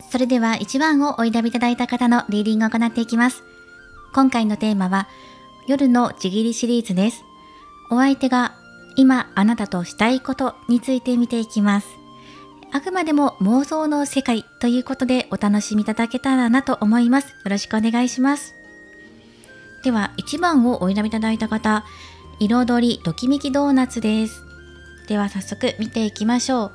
それでは1番をお選びいただいた方のリーディングを行っていきます。今回のテーマは夜のちぎりシリーズです。お相手が今あなたとしたいことについて見ていきます。あくまでも妄想の世界ということでお楽しみいただけたらなと思います。よろしくお願いします。では1番をお選びいただいた方、彩りときめきドーナツです。では早速見ていきましょう。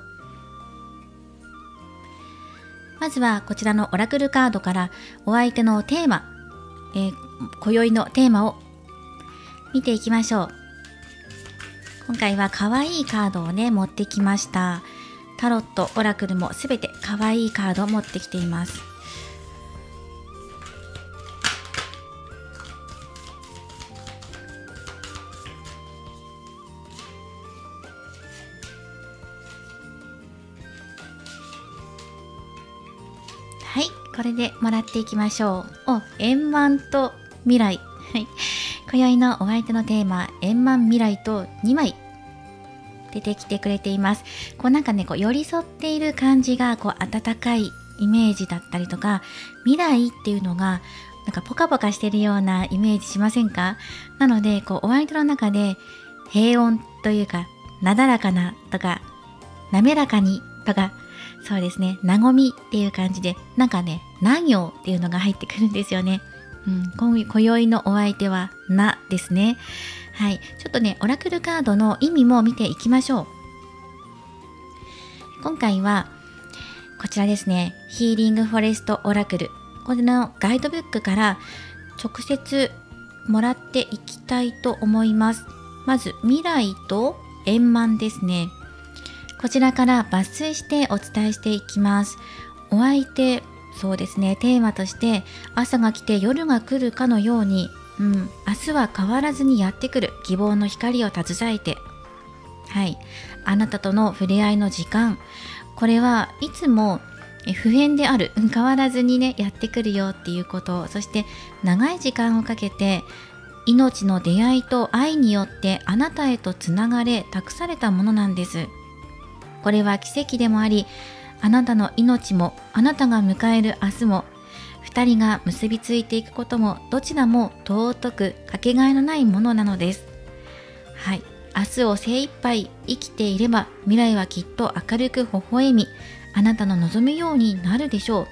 まずはこちらのオラクルカードからお相手のテーマ、今宵のテーマを見ていきましょう。今回は可愛いカードをね持ってきました。タロット、オラクルもすべて可愛いカードを持ってきています。はい、これでもらっていきましょう。円満と未来。はい、今宵のお相手のテーマ、円満未来と2枚出てきてくれています。なんかね、寄り添っている感じが温かいイメージだったりとか、未来っていうのがなんかポカポカしてるようなイメージしませんか？なのでお相手の中で平穏というか、なだらかなとか滑らかにとか、そうですね、和みっていう感じで、なんかね、な行っていうのが入ってくるんですよね。今宵のお相手はなですね。はい、ちょっとね、オラクルカードの意味も見ていきましょう。今回はこちらですね、ヒーリングフォレストオラクル、これのガイドブックから直接もらっていきたいと思います。まず未来と円満ですね。こちらから抜粋してお伝えしていきます。お相手、そうですね、テーマとして朝が来て夜が来るかのように、明日は変わらずにやってくる希望の光を携えて、はい、あなたとの触れ合いの時間、これはいつも不変である、変わらずにねやってくるよっていうこと、そして長い時間をかけて命の出会いと愛によってあなたへとつながれ託されたものなんです。これは奇跡でもあり、あなたの命もあなたが迎える明日も、二人が結びついていくことも、どちらも尊くかけがえのないものなのです。はい、明日を精一杯生きていれば、未来はきっと明るく微笑み、あなたの望むようになるでしょ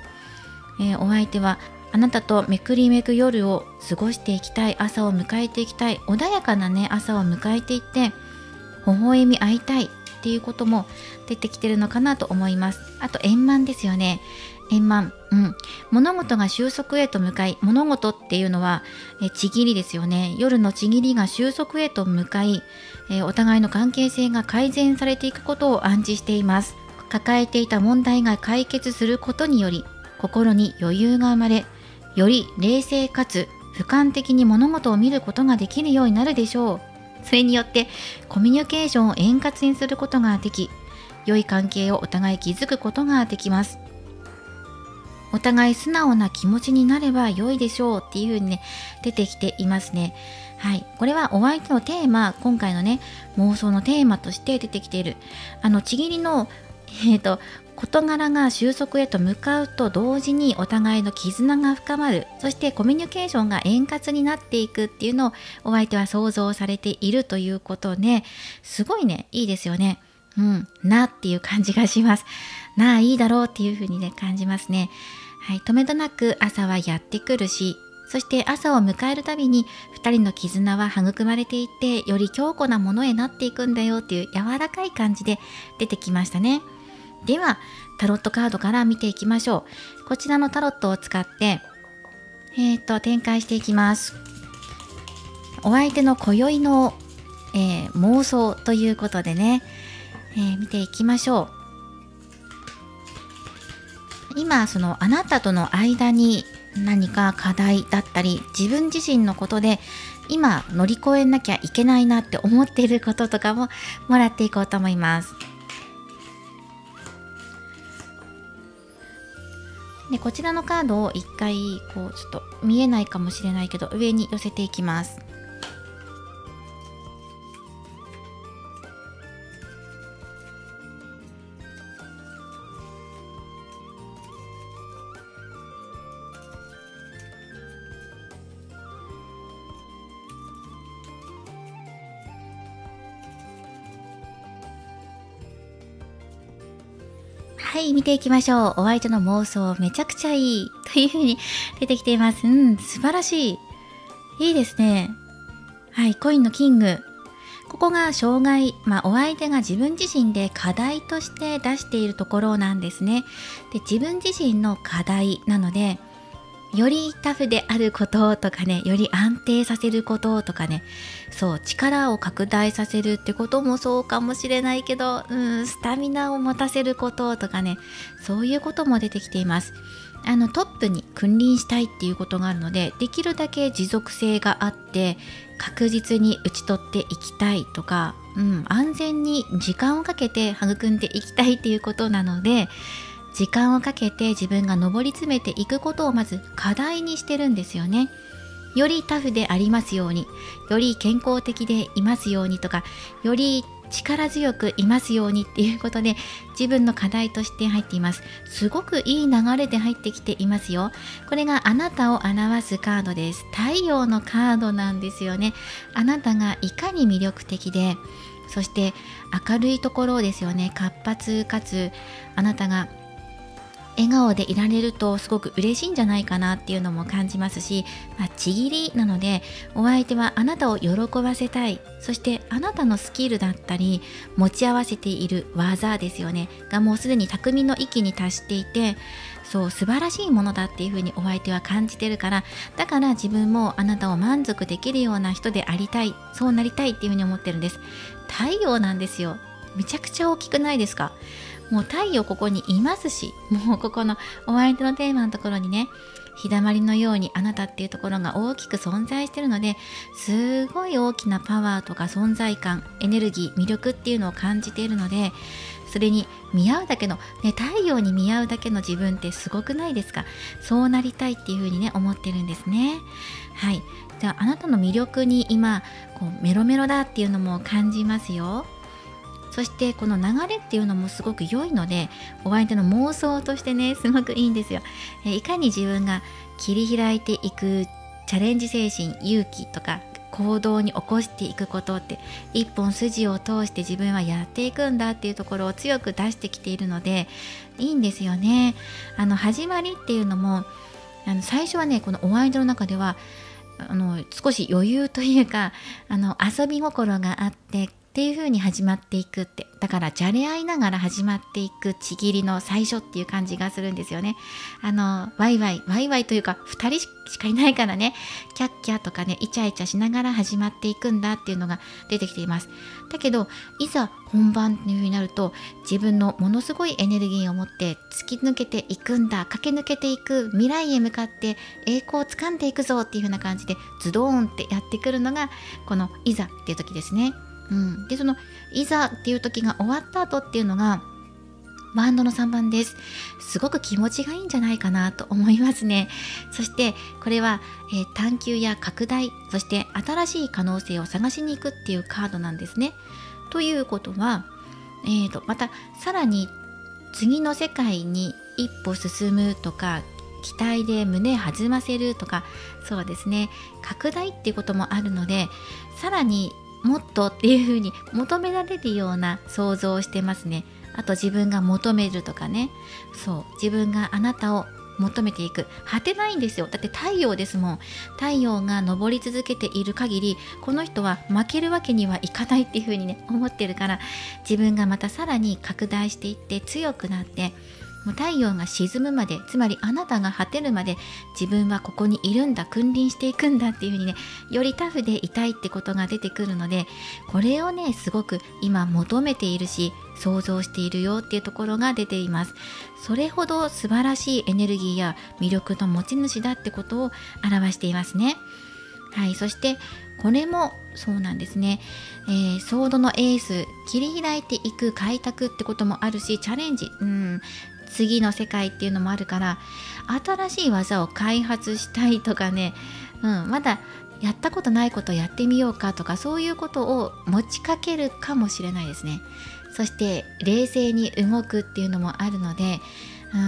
う。お相手はあなたとめくりめく夜を過ごしていきたい、朝を迎えていきたい、穏やかなね朝を迎えていって、微笑み合いたいっていうことも出てきてるのかなと思います。あと円満ですよね。円満、物事が収束へと向かい、物事っていうのはちぎりですよね。夜のちぎりが収束へと向かい、お互いの関係性が改善されていくことを暗示しています。抱えていた問題が解決することにより、心に余裕が生まれ、より冷静かつ俯瞰的に物事を見ることができるようになるでしょう。それによってコミュニケーションを円滑にすることができ、良い関係をお互い築くことができます。お互い素直な気持ちになれば良いでしょうっていう風にね出てきていますね。はい、これはお相手のテーマ、今回のね妄想のテーマとして出てきているちぎりの事柄が収束へと向かうと同時にお互いの絆が深まる、そしてコミュニケーションが円滑になっていくっていうのをお相手は想像されているということで、すごいねいいですよね。なっていう感じがします。なあいいだろうっていう風にね感じますね。はい、止めどなく朝はやってくるし、そして朝を迎えるたびに2人の絆は育まれていって、より強固なものへなっていくんだよっていう柔らかい感じで出てきましたね。ではタロットカードから見ていきましょう。こちらのタロットを使って展開していきます。お相手の今宵の、妄想ということでね、見ていきましょう。今そのあなたとの間に何か課題だったり、自分自身のことで今乗り越えなきゃいけないなって思っていることとかももらっていこうと思います。でこちらのカードを一回ちょっと見えないかもしれないけど上に寄せていきます。はい、見ていきましょう。お相手の妄想めちゃくちゃいいという風に出てきています。素晴らしい。いいですね。はい、コインのキング。ここが障害、お相手が自分自身で課題として出しているところなんですね。で、自分自身の課題なので、よりタフであることとかね、より安定させることとかね、そう、力を拡大させるってこともそうかもしれないけど、スタミナを持たせることとかね、そういうことも出てきています。トップに君臨したいっていうことがあるので、できるだけ持続性があって確実に打ち取っていきたいとか、安全に時間をかけて育んでいきたいっていうことなので、時間をかけて自分が上り詰めていくことをまず課題にしてるんですよね。よりタフでありますように、より健康的でいますようにとか、より力強くいますようにっていうことで自分の課題として入っています。すごくいい流れで入ってきていますよ。これがあなたを表すカードです。太陽のカードなんですよね。あなたがいかに魅力的で、そして明るいところですよね。活発かつあなたが笑顔でいられるとすごく嬉しいんじゃないかなっていうのも感じますし、ちぎりなのでお相手はあなたを喜ばせたい、そしてあなたのスキルだったり持ち合わせている技ですよねがもうすでに匠の域に達していて、そう素晴らしいものだっていうふうにお相手は感じてるから、だから自分もあなたを満足できるような人でありたい、そうなりたいっていうふうに思ってるんです。太陽なんですよ。めちゃくちゃ大きくないですか？もう太陽ここにいますし、もうここのお相手のテーマのところにね、日だまりのようにあなたっていうところが大きく存在しているので、すごい大きなパワーとか存在感、エネルギー、魅力っていうのを感じているので、それに見合うだけの、太陽に見合うだけの自分ってすごくないですか？そうなりたいっていうふうにね、思ってるんですね。はい。じゃあ、あなたの魅力に今、メロメロだっていうのも感じますよ。そしてこの流れっていうのもすごく良いので、お相手の妄想としてね、すごくいいんですよ。いかに自分が切り開いていくチャレンジ精神、勇気とか行動に起こしていくことって、一本筋を通して自分はやっていくんだっていうところを強く出してきているので、いいんですよね。始まりっていうのも、最初はね、このお相手の中では少し余裕というか、遊び心があってっていう風に始まっていくって、だからじゃれ合いながら始まっていくちぎりの最初っていう感じがするんですよね。ワイワイというか2人しかいないからね、キャッキャとかね、イチャイチャしながら始まっていくんだっていうのが出てきています。だけどいざ本番っていう風になると、自分のものすごいエネルギーを持って突き抜けていくんだ、駆け抜けていく、未来へ向かって栄光をつかんでいくぞっていう風な感じでズドーンってやってくるのがこのいざっていう時ですね。で、そのいざっていう時が終わった後っていうのがワンドの3番です。すごく気持ちがいいんじゃないかなと思いますね。そしてこれは、探求や拡大、そして新しい可能性を探しに行くっていうカードなんですね。ということは、またさらに次の世界に一歩進むとか、期待で胸弾ませるとか、そうですね、拡大っていうこともあるので、さらにもっとっていう風に求められるような想像をしてますね。あと自分が求めるとかね、そう自分があなたを求めていく、果てないんですよ。だって太陽ですもん。太陽が昇り続けている限り、この人は負けるわけにはいかないっていう風にね、思ってるから、自分がまたさらに拡大していって強くなって、もう太陽が沈むまで、つまりあなたが果てるまで自分はここにいるんだ、君臨していくんだっていう風にね、よりタフでいたいってことが出てくるので、これをねすごく今求めているし、想像しているよっていうところが出ています。それほど素晴らしいエネルギーや魅力の持ち主だってことを表していますね。はい、そしてこれもそうなんですね。ソードのエース、切り開いていく開拓ってこともあるし、チャレンジ、次の世界っていうのもあるから、新しい技を開発したいとかね、まだやったことないことをやってみようかとか、そういうことを持ちかけるかもしれないですね。そして冷静に動くっていうのもあるので、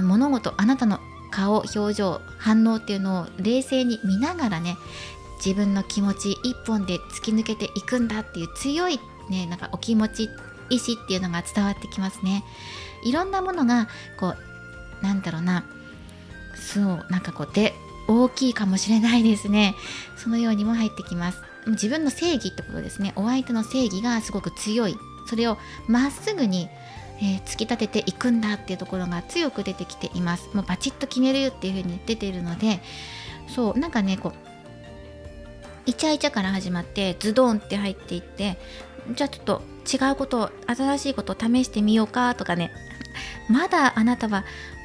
物事、あなたの顔、表情、反応っていうのを冷静に見ながらね、自分の気持ち一本で突き抜けていくんだっていう強いね、なんかお気持ち、意志っていうのが伝わってきますね。いろんなものがこうなんだろうな、そうなんかこうで大きいかもしれないですね。そのようにも入ってきます。自分の正義ってことですね。お相手の正義がすごく強い、それをまっすぐに、突き立てていくんだっていうところが強く出てきています。もうバチッと決めるっていう風に出ているので、そうなんかね、こうイチャイチャから始まってズドンって入っていって、じゃあちょっと違うことを、新しいことを試してみようかとかね、まだあなたは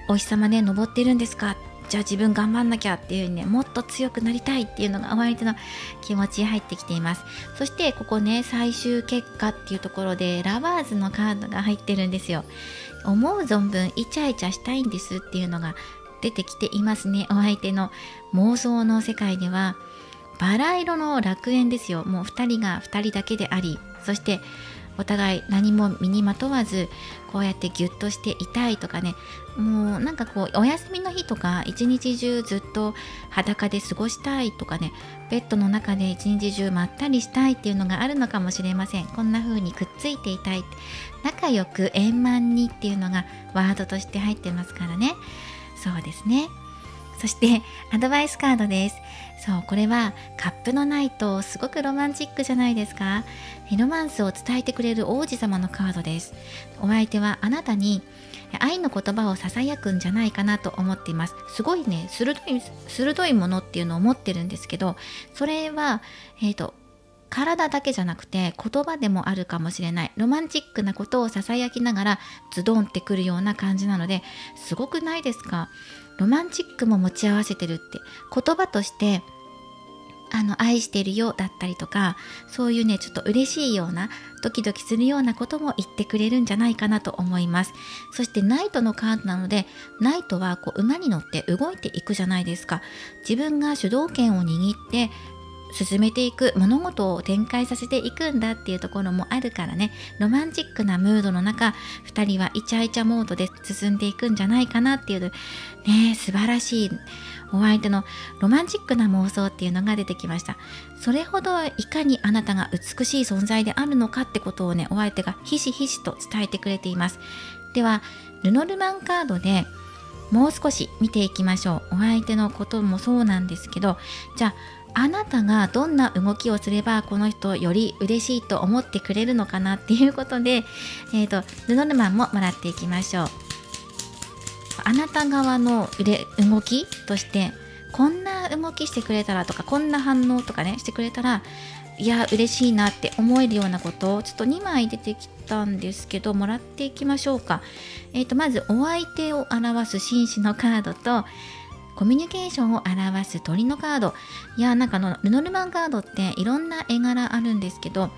お日様ね登ってるんですか、じゃあ自分頑張んなきゃっていう風にね、もっと強くなりたいっていうのがお相手の気持ちに入ってきています。そしてここね、最終結果っていうところでラバーズのカードが入ってるんですよ。思う存分イチャイチャしたいんですっていうのが出てきていますね。お相手の妄想の世界ではバラ色の楽園ですよ。もう2人が2人だけであり、そしてお互い何も身にまとわずこうやってギュッとしていたいとかね、もうなんかこうお休みの日とか一日中ずっと裸で過ごしたいとかね、ベッドの中で一日中まったりしたいっていうのがあるのかもしれません。こんな風にくっついていたい、仲良く円満にっていうのがワードとして入ってますからね。そうですね。そしてアドバイスカードです。そう、これはカップのナイト、すごくロマンチックじゃないですか。ロマンスを伝えてくれる王子様のカードです。お相手はあなたに愛の言葉をささやくんじゃないかなと思っています。すごいね、鋭いものっていうのを持ってるんですけど、それは体だけじゃなくて言葉でもあるかもしれない。ロマンチックなことをささやきながらズドンってくるような感じなので、すごくないですか。ロマンチックも持ち合わせてるって、言葉として愛してるよだったりとか、そういうねちょっと嬉しいようなドキドキするようなことも言ってくれるんじゃないかなと思います。そしてナイトのカードなので、ナイトはこう馬に乗って動いていくじゃないですか。自分が主導権を握って進めていく、物事を展開させていくんだっていうところもあるからね、ロマンチックなムードの中2人はイチャイチャモードで進んでいくんじゃないかなっていうね、素晴らしいお相手のロマンチックな妄想っていうのが出てきました。それほどいかにあなたが美しい存在であるのかってことをね、お相手がひしひしと伝えてくれています。ではルノルマンカードでもう少し見ていきましょう。お相手のこともそうなんですけど、じゃあなたがどんな動きをすればこの人より嬉しいと思ってくれるのかなっていうことで、ルノルマンももらっていきましょう。あなた側の動きとして、こんな動きしてくれたらとか、こんな反応とかねしてくれたら、いや嬉しいなって思えるようなことをちょっと2枚出てきたんですけど、もらっていきましょうか。まずお相手を表す紳士のカードとコミュニケーションを表す鳥のカード。いやなんかルノルマンカードっていろんな絵柄あるんですけど、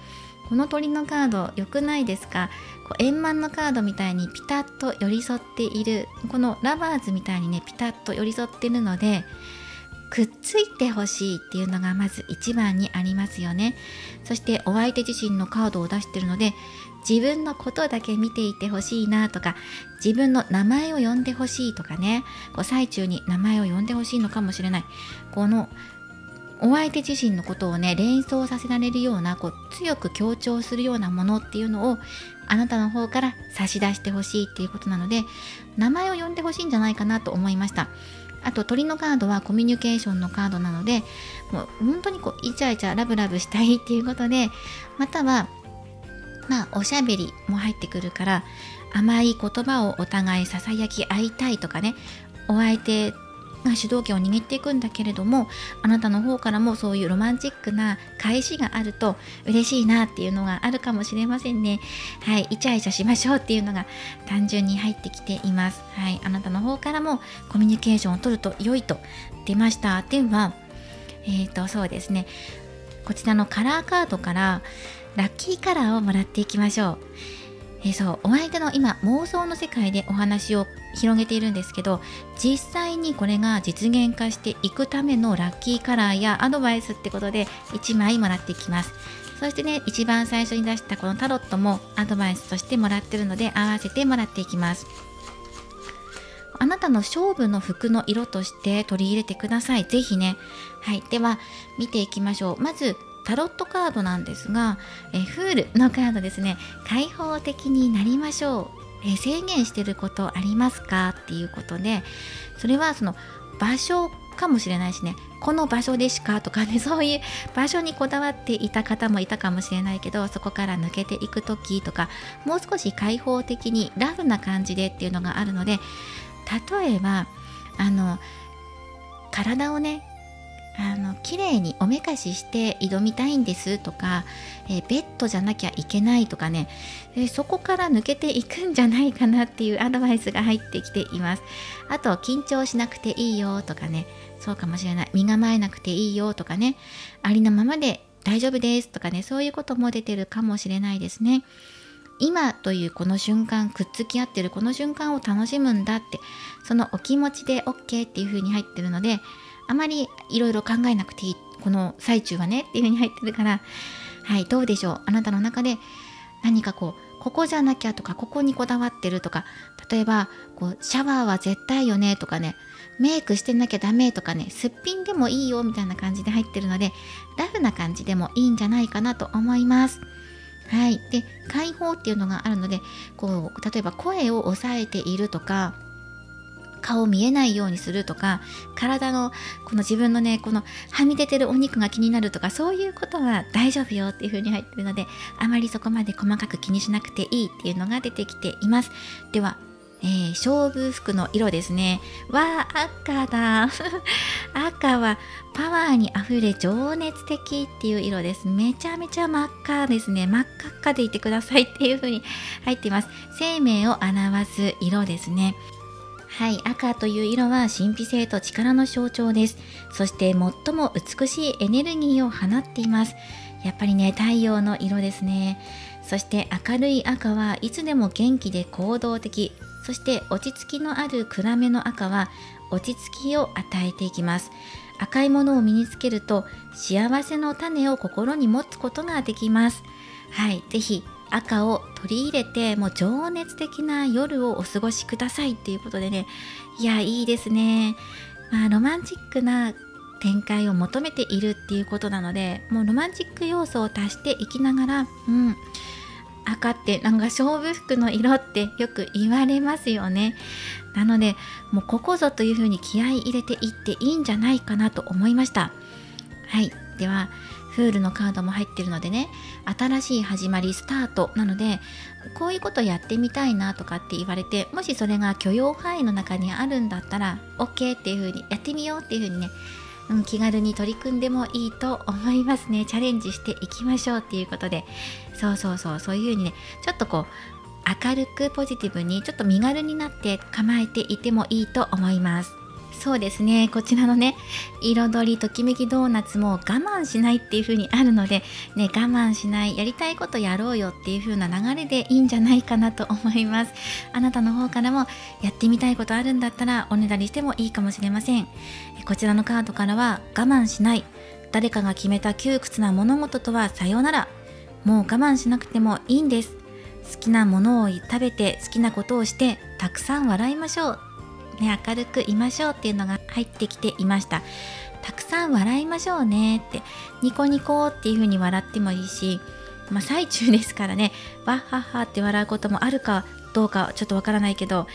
この鳥のカード良くないですか。こう円満のカードみたいにピタッと寄り添っている、このラバーズみたいにねピタッと寄り添っているので、くっついてほしいっていうのがまず一番にありますよね。そしてお相手自身のカードを出しているので、自分のことだけ見ていてほしいなとか、自分の名前を呼んでほしいとかね、こう最中に名前を呼んでほしいのかもしれない。このお相手自身のことをね連想させられるような、こう強く強調するようなものっていうのをあなたの方から差し出してほしいっていうことなので、名前を呼んでほしいんじゃないかなと思いました。あと鳥のカードはコミュニケーションのカードなので、もう本当にこうイチャイチャラブラブしたいっていうことで、またはおしゃべりも入ってくるから、甘い言葉をお互いささやき合いたいとかね、お相手が主導権を握っていくんだけれども、あなたの方からもそういうロマンチックな返しがあると嬉しいなっていうのがあるかもしれませんね。はい、イチャイチャしましょうっていうのが単純に入ってきています。はい、あなたの方からもコミュニケーションを取ると良いと出ました。ではそうですね、こちらのカラーカードからラッキーカラーをもらっていきましょう。そうお相手の今妄想の世界でお話を広げているんですけど、実際にこれが実現化していくためのラッキーカラーやアドバイスってことで1枚もらっていきます。そしてね、一番最初に出したこのタロットもアドバイスとしてもらってるので、合わせてもらっていきます。あなたの勝負の服の色として取り入れてください。ぜひね。はい、では見ていきましょう。まずタロットカードなんですが、フールのカードですね。開放的になりましょう。制限してることありますかっていうことで、それはその場所かもしれないしね、この場所でしかとかね、そういう場所にこだわっていた方もいたかもしれないけど、そこから抜けていく時とか、もう少し開放的にラフな感じでっていうのがあるので、例えば体をね綺麗におめかしして挑みたいんですとか、ベッドじゃなきゃいけないとかね、そこから抜けていくんじゃないかなっていうアドバイスが入ってきています。あと緊張しなくていいよとかね、そうかもしれない、身構えなくていいよとかね、ありのままで大丈夫ですとかね、そういうことも出てるかもしれないですね。今というこの瞬間、くっつき合ってるこの瞬間を楽しむんだって、そのお気持ちで OK っていう風に入ってるので、あまりいろいろ考えなくていい、この最中はねっていう風に入ってるから、はい、どうでしょう。あなたの中で何かここじゃなきゃとか、ここにこだわってるとか、例えばシャワーは絶対よねとかね、メイクしてなきゃダメとかね、すっぴんでもいいよみたいな感じで入ってるので、ラフな感じでもいいんじゃないかなと思います。はい、で解放っていうのがあるので、例えば声を抑えているとか、顔見えないようにするとか、体のこの自分のね、このはみ出てるお肉が気になるとか、そういうことは大丈夫よっていう風に入ってるので、あまりそこまで細かく気にしなくていいっていうのが出てきています。では、勝負服の色ですね。わー、赤だ赤はパワーにあふれ情熱的っていう色です。めちゃめちゃ真っ赤ですね。真っ赤っかでいてくださいっていう風に入っています。生命を表す色ですね。はい、赤という色は神秘性と力の象徴です。そして最も美しいエネルギーを放っています。やっぱりね、太陽の色ですね。そして明るい赤はいつでも元気で行動的。そして落ち着きのある暗めの赤は落ち着きを与えていきます。赤いものを身につけると幸せの種を心に持つことができます。はい、ぜひ赤を取り入れて、もう情熱的な夜をお過ごしくださいっていうことでね、いや、いいですね。ロマンチックな展開を求めているっていうことなので、もうロマンチック要素を足していきながら、赤ってなんか勝負服の色ってよく言われますよね。なのでもうここぞというふうに気合い入れていっていいんじゃないかなと思いました。はい、ではフールのカードも入ってるのでね、新しい始まりスタートなので、こういうことやってみたいなとかって言われて、もしそれが許容範囲の中にあるんだったら OK っていう風にやってみようっていう風にね、気軽に取り組んでもいいと思いますね。チャレンジしていきましょうっていうことで、そういう風にね、ちょっと明るくポジティブにちょっと身軽になって構えていてもいいと思います。そうですね、こちらのね、彩りときめきドーナツも我慢しないっていう風にあるので、ね、我慢しない、やりたいことやろうよっていう風な流れでいいんじゃないかなと思います。あなたの方からもやってみたいことあるんだったらおねだりしてもいいかもしれません。こちらのカードからは、我慢しない、誰かが決めた窮屈な物事とはさようなら、もう我慢しなくてもいいんです。好きなものを食べて、好きなことをしてたくさん笑いましょうね、明るくいましょうっていうのが入ってきていました。たくさん笑いましょうねって、ニコニコっていう風に笑ってもいいし、最中ですからね、わっはっはって笑うこともあるかどうかちょっとわからないけど、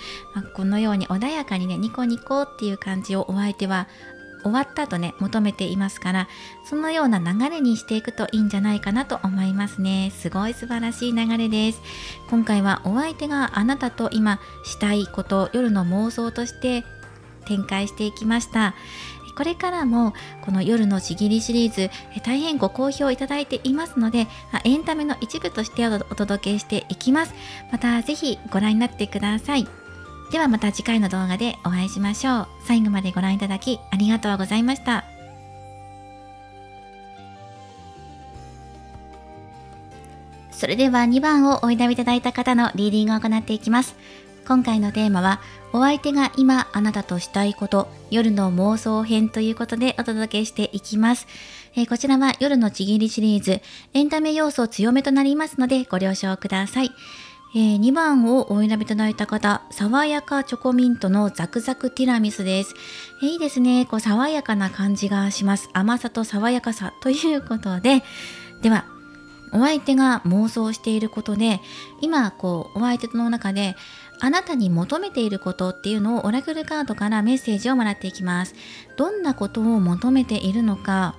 このように穏やかにね、ニコニコっていう感じをお相手は終わった後ね、求めていますから、そのような流れにしていくといいんじゃないかなと思いますね。すごい素晴らしい流れです。今回はお相手があなたと今したいこと、夜の妄想として展開していきました。これからもこの夜のちぎりシリーズ、大変ご好評いただいていますので、エンタメの一部としてお届けしていきます。またぜひご覧になってください。ではまた次回の動画でお会いしましょう。最後までご覧いただきありがとうございました。それでは2番をお選びいただいた方のリーディングを行っていきます。今回のテーマは、お相手が今あなたとしたいこと、夜の妄想編ということでお届けしていきます。こちらは夜のちぎりシリーズ、エンタメ要素強めとなりますのでご了承ください。2番をお選びいただいた方、爽やかチョコミントのザクザクティラミスです。いいですね。爽やかな感じがします。甘さと爽やかさということで、では、お相手が妄想していることで、今、お相手の中で、あなたに求めていることっていうのをオラクルカードからメッセージをもらっていきます。どんなことを求めているのか、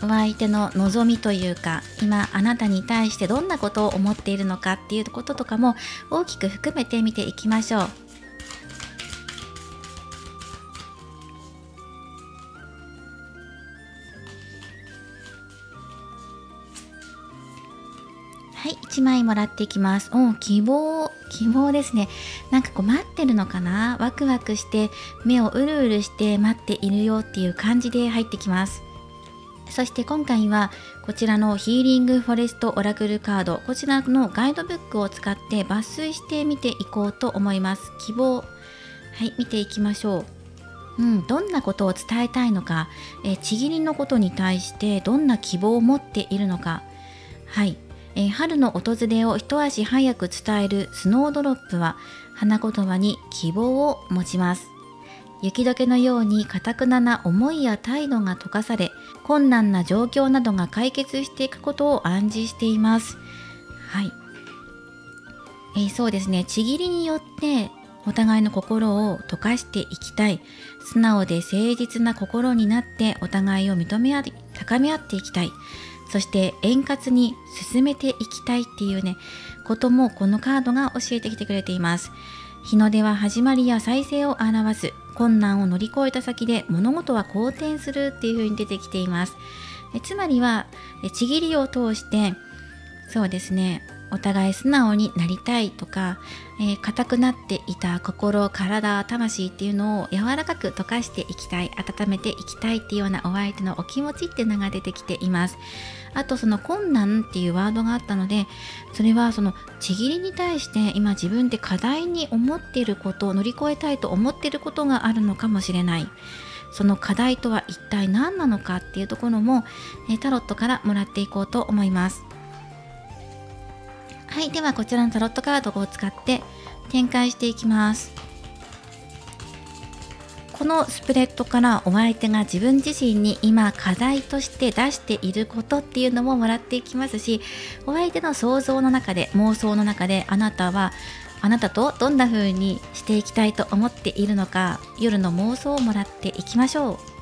お相手の望みというか、今あなたに対してどんなことを思っているのかっていうこととかも大きく含めて見ていきましょう。はい、1枚もらっていきます。希望ですね。なんかこう待ってるのかな、ワクワクして目をうるうるして待っているよっていう感じで入ってきます。そして今回はこちらのヒーリングフォレストオラクルカード、こちらのガイドブックを使って抜粋して見ていこうと思います。希望、はい、見ていきましょう。どんなことを伝えたいのか、ちぎりのことに対してどんな希望を持っているのか。はい、春の訪れを一足早く伝えるスノードロップは花言葉に希望を持ちます。雪解けのように堅くなな思いや態度が溶かされ、困難な状況などが解決していくことを暗示しています。はい、そうですね。ちぎりによってお互いの心を溶かしていきたい。素直で誠実な心になってお互いを認め合い高め合っていきたい。そして円滑に進めていきたいっていうね、こともこのカードが教えてきてくれています。日の出は始まりや再生を表す。困難を乗り越えた先で物事は好転するっていう風に出てきています。つまりはちぎりを通して、そうですね、お互い素直になりたいとか、硬くなっていた心、体、魂っていうのを柔らかく溶かしていきたい、温めていきたいっていうようなお相手のお気持ちっていうのが出てきています。あとその困難っていうワードがあったので、それはそのちぎりに対して今自分で課題に思っていることを乗り越えたいと思っていることがあるのかもしれない。その課題とは一体何なのかっていうところもタロットからもらっていこうと思います。はい、ではこちらのタロットカードを使って展開していきます。このスプレッドからお相手が自分自身に今課題として出していることっていうのももらっていきますし、お相手の想像の中で、妄想の中であなたとどんな風にしていきたいと思っているのか、夜の妄想をもらっていきましょう。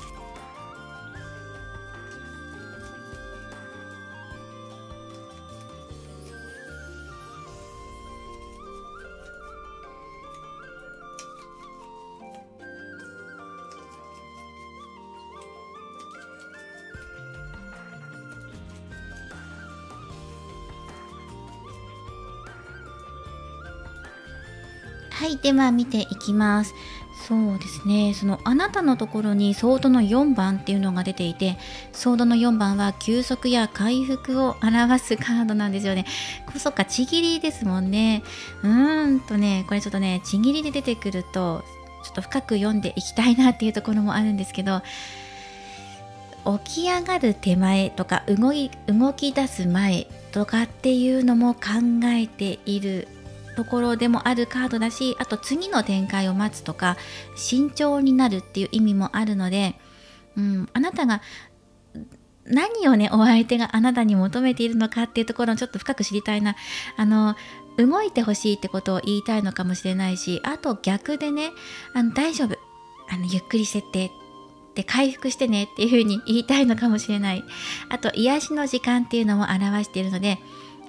はい、では見ていきます。そうですね、そのあなたのところにソードの4番っていうのが出ていて、ソードの4番は休息や回復を表すカードなんですよね。そっか、ちぎりですもんね。これちょっとね、ちぎりで出てくるとちょっと深く読んでいきたいなっていうところもあるんですけど、起き上がる手前とか動き出す前とかっていうのも考えているところでもあるカードだし、あと次の展開を待つとか慎重になるっていう意味もあるので、あなたが何をね、お相手があなたに求めているのかっていうところをちょっと深く知りたいな。動いてほしいってことを言いたいのかもしれないし、あと逆でね、大丈夫、ゆっくりしてってで回復してねっていう風に言いたいのかもしれない。あと癒しの時間っていうのも表しているので、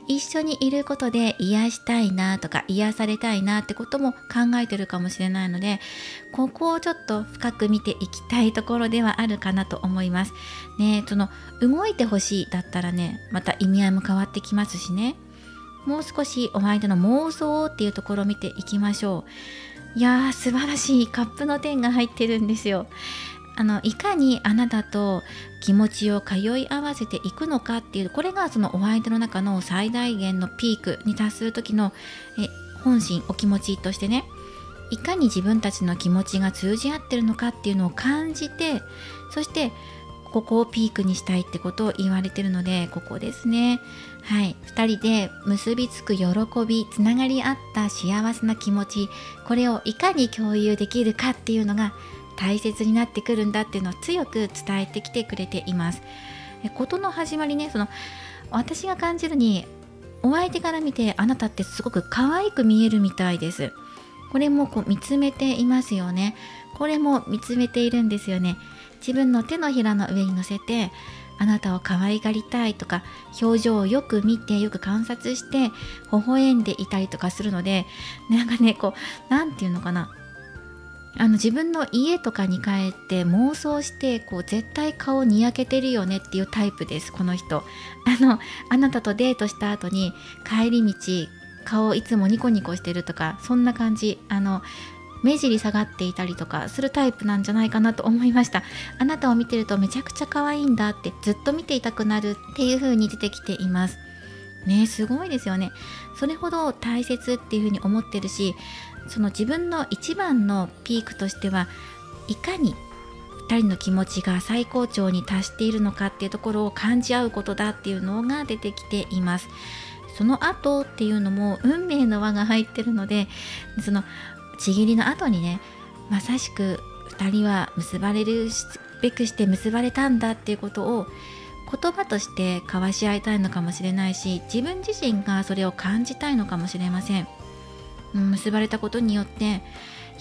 一緒にいることで癒したいなとか癒されたいなってことも考えてるかもしれないので、ここをちょっと深く見ていきたいところではあるかなと思いますね。その動いてほしいだったらね、また意味合いも変わってきますしね。もう少しお相手の妄想っていうところを見ていきましょう。いやー、素晴らしいカップの10が入ってるんですよ。いかにあなたと気持ちを通い合わせていくのかっていう、これがそのお相手の中の最大限のピークに達する時の本心、お気持ちとしてね、いかに自分たちの気持ちが通じ合ってるのかっていうのを感じて、そしてここをピークにしたいってことを言われてるので、ここですね。はい、2人で結びつく喜び、つながり合った幸せな気持ち、これをいかに共有できるかっていうのが大切になってくるんだっていうのを強く伝えてきてくれています。事の始まりね、その私が感じるに、お相手から見てあなたってすごく可愛く見えるみたいです。これもこう見つめていますよね。これも見つめているんですよね。自分の手のひらの上に乗せて、あなたを可愛がりたいとか、表情をよく見てよく観察して微笑んでいたりとかするので、なんかね、こうなんていうのかな、自分の家とかに帰って妄想して、こう絶対顔にやけてるよねっていうタイプです、この人。あなたとデートした後に帰り道顔いつもニコニコしてるとか、そんな感じ、目尻下がっていたりとかするタイプなんじゃないかなと思いました。あなたを見てるとめちゃくちゃ可愛いんだって、ずっと見ていたくなるっていう風に出てきていますね。すごいですよね。それほど大切っていう風に思ってるし、その自分の一番のピークとしては、いかに2人の気持ちが最高潮に達しているのかっていうところを感じ合うことだっていうのが出てきています。その後っていうのも運命の輪が入ってるので、そのちぎりの後にね、まさしく2人は結ばれるべくして結ばれたんだっていうことを言葉として交わし合いたいのかもしれないし、自分自身がそれを感じたいのかもしれません。結ばれたことによって、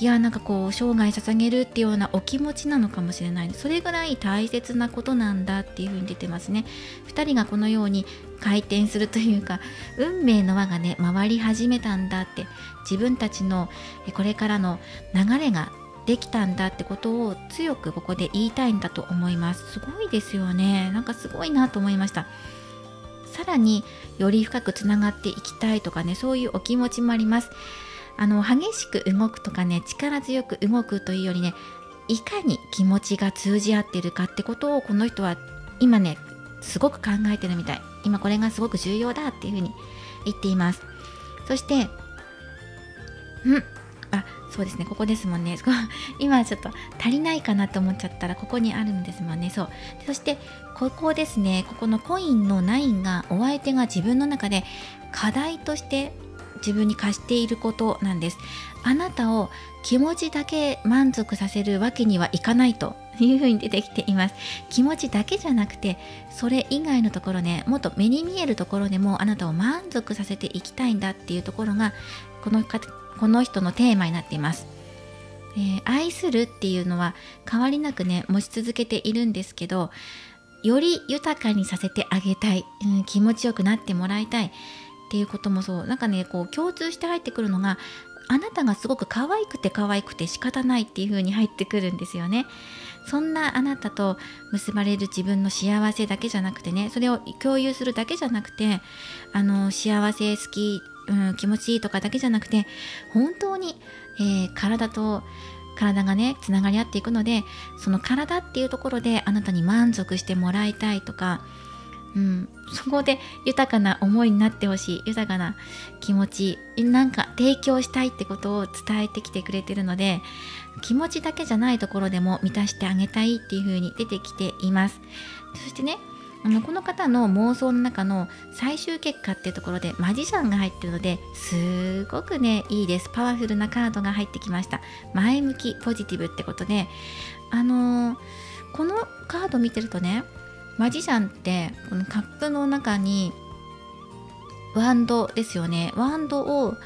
いや、なんかこう生涯捧げるっていうようなお気持ちなのかもしれない。それぐらい大切なことなんだっていう風に出てますね。2人がこのように回転するというか、運命の輪がね回り始めたんだって、自分たちのこれからの流れができたんだってことを強くここで言いたいんだと思います。すごいですよね。なんかすごいなと思いました。さらにより深くつながっていきたいとかね、そういうお気持ちもあります。激しく動くとかね、力強く動くというよりね、いかに気持ちが通じ合っているかってことをこの人は今ねすごく考えてるみたい。今これがすごく重要だっていうふうに言っています。そしてそうですね、ここですもんね。今ちょっと足りないかなと思っちゃったらここにあるんですもんね。そう。そしてここですね、ここのコインの9がお相手が自分の中で課題として自分に課していることなんです。あなたを気持ちだけ満足させるわけにはいかないというふうに出てきています。気持ちだけじゃなくて、それ以外のところね、もっと目に見えるところでもあなたを満足させていきたいんだっていうところがこの人のテーマになっています。愛するっていうのは変わりなくね持ち続けているんですけど、より豊かにさせてあげたい、気持ちよくなってもらいたいっていうこともそう、なんかねこう共通して入ってくるのが、あなたがすごく可愛くて仕方ないっていう風に入ってくるんですよね。そんなあなたと結ばれる自分の幸せだけじゃなくてね、それを共有するだけじゃなくて、幸せ好き、気持ちいいとかだけじゃなくて、本当に、体と体がねつながり合っていくので、その体っていうところであなたに満足してもらいたいとか、そこで豊かな思いになってほしい、豊かな気持ちなんか提供したいってことを伝えてきてくれてるので、気持ちだけじゃないところでも満たしてあげたいっていう風に出てきています。そしてね、この方の妄想の中の最終結果っていうところでマジシャンが入ってるので、すごくねいいです。パワフルなカードが入ってきました。前向きポジティブってことで、このカード見てるとね、マジシャンってこのカップの中にワンドですよね。ワンドを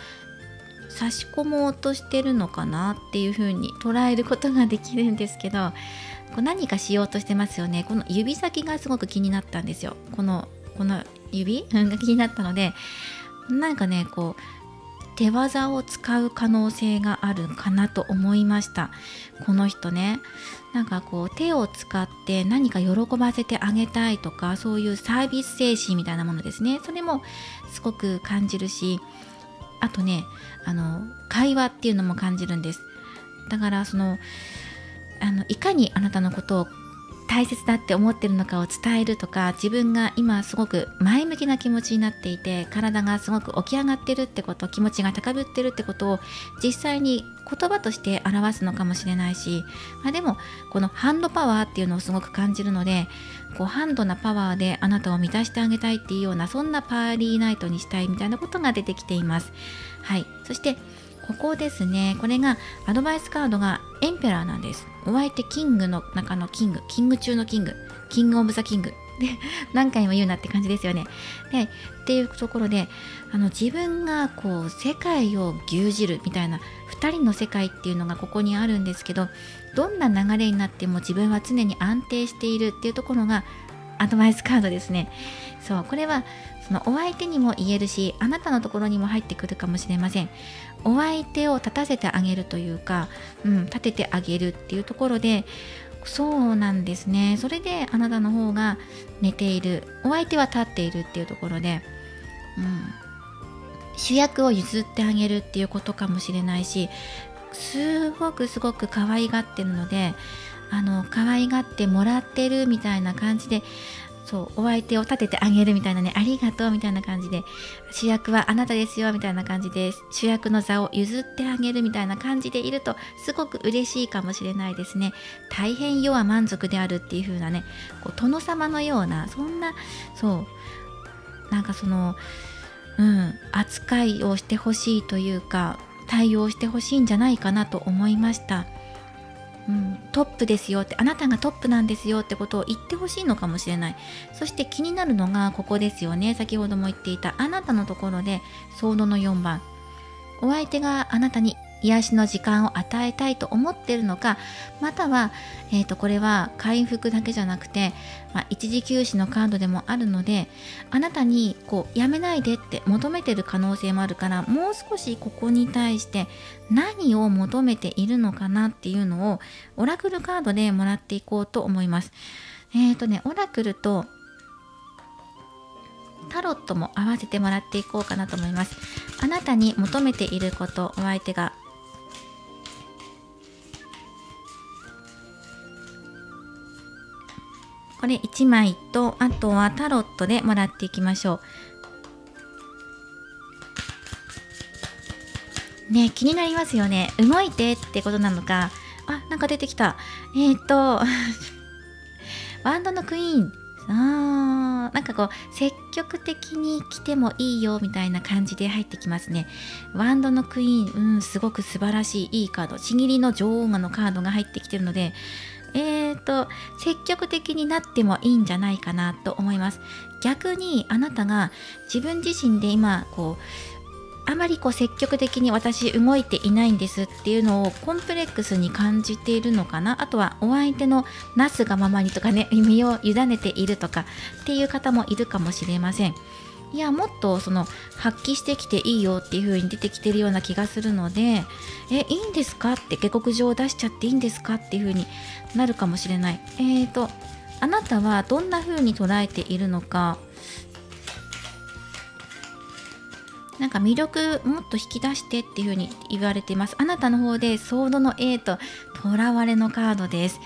差し込もうとしてるのかなっていう風に捉えることができるんですけど、何かしようとしてますよね。この指先がすごく気になったんですよ。この指が気になったので、なんかねこう手技を使う可能性があるかなと思いました。この人ね、なんかこう手を使って何か喜ばせてあげたいとか、そういうサービス精神みたいなものですね。それもすごく感じるし、あとね会話っていうのも感じるんです。だからいかにあなたのことを大切だって思ってるのかを伝えるとか、自分が今すごく前向きな気持ちになっていて、体がすごく起き上がってるってこと、気持ちが高ぶってるってことを実際に言葉として表すのかもしれないし、でもこのハンドパワーっていうのをすごく感じるので、ハンドなパワーであなたを満たしてあげたいっていうような、そんなパーリーナイトにしたいみたいなことが出てきています。はい。そしてここですね、これがアドバイスカードがエンペラーなんです。お相手キングの中のキング中のキング、キングオブザキングで何回も言うなって感じですよね。でっていうところで自分がこう世界を牛耳るみたいな2人の世界っていうのがここにあるんですけど、どんな流れになっても自分は常に安定しているっていうところがアドバイスカードですね。そう、これはそのお相手にも言えるし、あなたのところにも入ってくるかもしれません。お相手を立たせてあげるというか、立ててあげるっていうところで、そうなんですね。それであなたの方が寝ている、お相手は立っているっていうところで、主役を譲ってあげるっていうことかもしれないし、すごく可愛がってるので、可愛がってもらってるみたいな感じで、そうお相手を立ててあげるみたいなね、ありがとうみたいな感じで、主役はあなたですよみたいな感じで主役の座を譲ってあげるみたいな感じでいるとすごく嬉しいかもしれないですね。大変世は満足であるっていう風なね、こう殿様のような、そんななんか扱いをしてほしいというか、対応してほしいんじゃないかなと思いました。トップですよって、あなたがトップなんですよってことを言ってほしいのかもしれない。そして気になるのがここですよね。先ほども言っていたあなたのところでソードの4番、お相手があなたに癒しの時間を与えたいと思っているのか、または、これは回復だけじゃなくて、一時休止のカードでもあるので、あなたにやめないでって求めてる可能性もあるから、もう少しここに対して何を求めているのかなっていうのをオラクルカードでもらっていこうと思います。オラクルとタロットも合わせてもらっていこうかなと思います。あなたに求めていること、お相手がこれ1枚と、あとはタロットでもらっていきましょう。ね、気になりますよね。動いてってことなのか。なんか出てきた。ワンドのクイーン。なんか積極的に来てもいいよみたいな感じで入ってきますね。ワンドのクイーン、すごく素晴らしいいいカード。ちぎりの女王のカードが入ってきてるので、積極的になってもいいんじゃないかなと思います。逆にあなたが自分自身で今あまり積極的に私動いていないんですっていうのをコンプレックスに感じているのかな。あとはお相手のなすがままにとかね、身を委ねているとかっていう方もいるかもしれません。いや、もっと発揮してきていいよっていう風に出てきてるような気がするので、いいんですかって、下克上を出しちゃっていいんですかっていう風になるかもしれない。あなたはどんな風に捉えているのか、なんか魅力もっと引き出してっていう風に言われています。あなたの方でソードの A と囚われのカードです。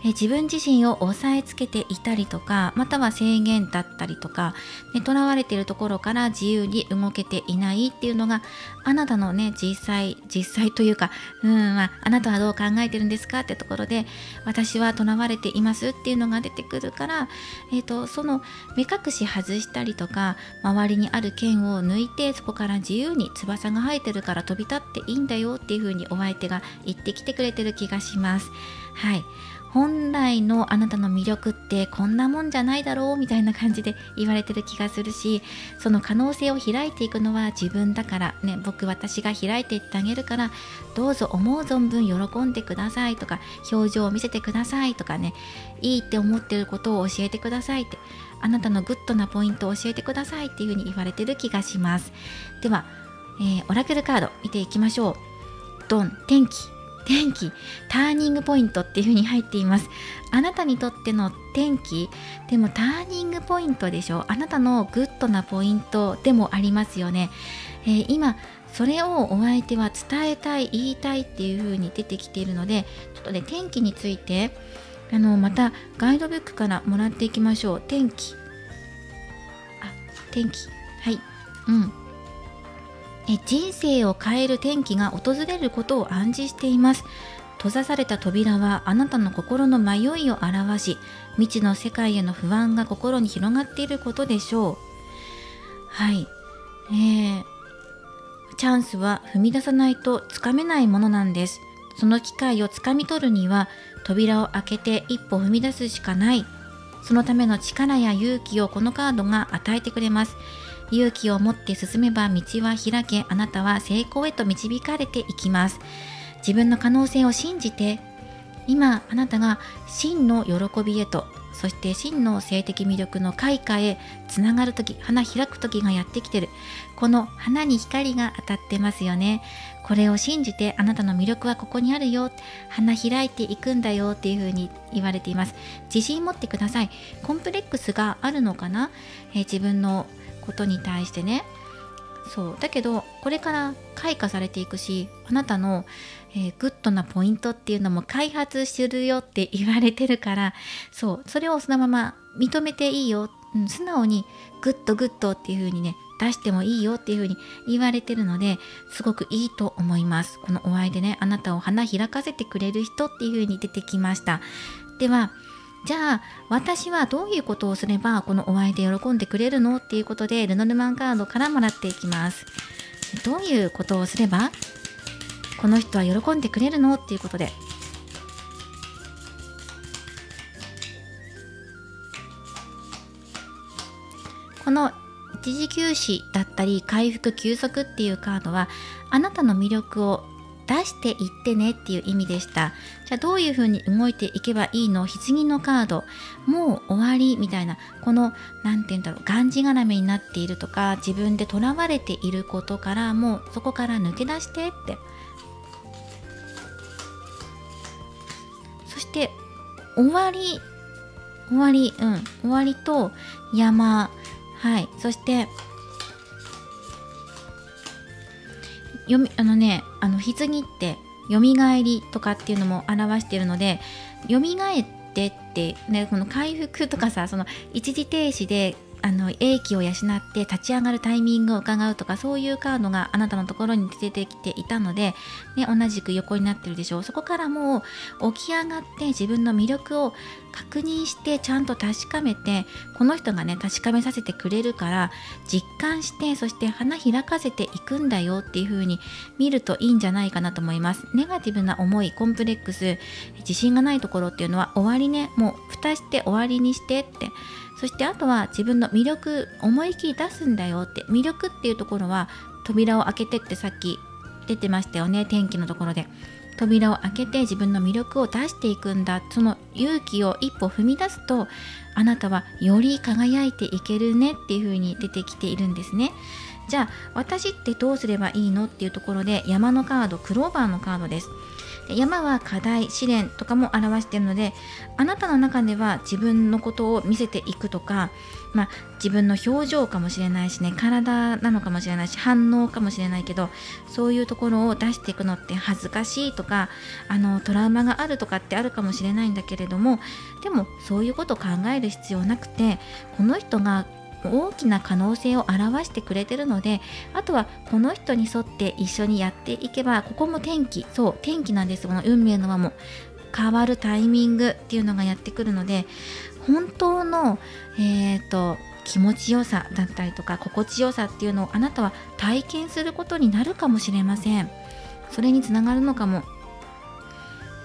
自分自身を押さえつけていたりとか、または制限だったりとか、囚われているところから自由に動けていないっていうのがあなたのね、実際というか、あなたはどう考えてるんですかってところで、私は囚われていますっていうのが出てくるから、その目隠し外したりとか、周りにある剣を抜いて、そこから自由に翼が生えてるから飛び立っていいんだよっていう風にお相手が言ってきてくれてる気がします。はい。本来のあなたの魅力ってこんなもんじゃないだろうみたいな感じで言われてる気がするし、その可能性を開いていくのは自分だからね、私が開いていってあげるから、どうぞ思う存分喜んでくださいとか、表情を見せてくださいとかね、いいって思ってることを教えてくださいって、あなたのグッドなポイントを教えてくださいっていう風に言われてる気がします。では、オラクルカード見ていきましょう。ドン、天気、ターニングポイントっていう風に入っています。あなたにとっての転機でもターニングポイントでしょ。あなたのグッドなポイントでもありますよね。今それをお相手は伝えたい、言いたいっていう風に出てきているので、ちょっとね、天気についてまたガイドブックからもらっていきましょう。天気、はい、人生を変える転機が訪れることを暗示しています。閉ざされた扉はあなたの心の迷いを表し、未知の世界への不安が心に広がっていることでしょう。はい、チャンスは踏み出さないとつかめないものなんです。その機会をつかみ取るには扉を開けて一歩踏み出すしかない。そのための力や勇気をこのカードが与えてくれます。勇気を持って進めば道は開け、あなたは成功へと導かれていきます。自分の可能性を信じて、今あなたが真の喜びへと、そして真の性的魅力の開花へつながるとき、花開くときがやってきてる。この花に光が当たってますよね。これを信じて、あなたの魅力はここにあるよ、花開いていくんだよっていうふうに言われています。自信持ってください。コンプレックスがあるのかな、自分のことに対してね。そうだけどこれから開花されていくし、あなたの、グッドなポイントっていうのも開発してるよって言われてるから、それをそのまま認めていいよ、素直にグッドグッドっていう風にね出してもいいよっていう風に言われてるので、すごくいいと思います。このお相手ね、あなたを花開かせてくれる人っていう風に出てきました。ではじゃあ私はどういうことをすればこのお相手喜んでくれるのっていうことで、ルノルマンカードからもらっていきます。どういうことをすればこの人は喜んでくれるのっていうことで、この一時休止だったり回復休息っていうカードは、あなたの魅力を出していってねっていう意味でした。じゃあどういう風に動いていけばいいの？棺のカード、もう終わりみたいな、このなんて言うんだろう、がんじがらめになっているとか、自分でとらわれていることから、もうそこから抜け出してって。そして終わりと山、はい、そして棺ってよみがえりとかっていうのも表しているので、よみがえってってね、この回復とかさ、その一時停止で英気を養って立ち上がるタイミングを伺うとか、そういうカードがあなたのところに出てきていたので、ね、同じく横になってるでしょう。そこからもう起き上がって自分の魅力を確認して、ちゃんと確かめて、この人がね確かめさせてくれるから実感して、そして花開かせていくんだよっていう風に見るといいんじゃないかなと思います。ネガティブな思い、コンプレックス、自信がないところっていうのは終わりね、もう蓋して終わりにしてって。そしてあとは自分の魅力思い切り出すんだよって。魅力っていうところは扉を開けてってさっき出てましたよね、天気のところで。扉を開けて自分の魅力を出していくんだ。その勇気を一歩踏み出すと、あなたはより輝いていけるねっていう風に出てきているんですね。じゃあ私ってどうすればいいのっていうところで、山のカード、クローバーのカードです。山は課題、試練とかも表しているので、あなたの中では自分のことを見せていくとか、自分の表情かもしれないしね、体なのかもしれないし、反応かもしれないけど、そういうところを出していくのって恥ずかしいとか、トラウマがあるとかってあるかもしれないんだけれども、でもそういうことを考える必要なくて、この人が大きな可能性を表してくれてるので、あとはこの人に沿って一緒にやっていけば、ここも転機なんです。この運命の輪も変わるタイミングっていうのがやってくるので、本当の気持ちよさだったりとか心地よさっていうのをあなたは体験することになるかもしれません。それにつながるのかも。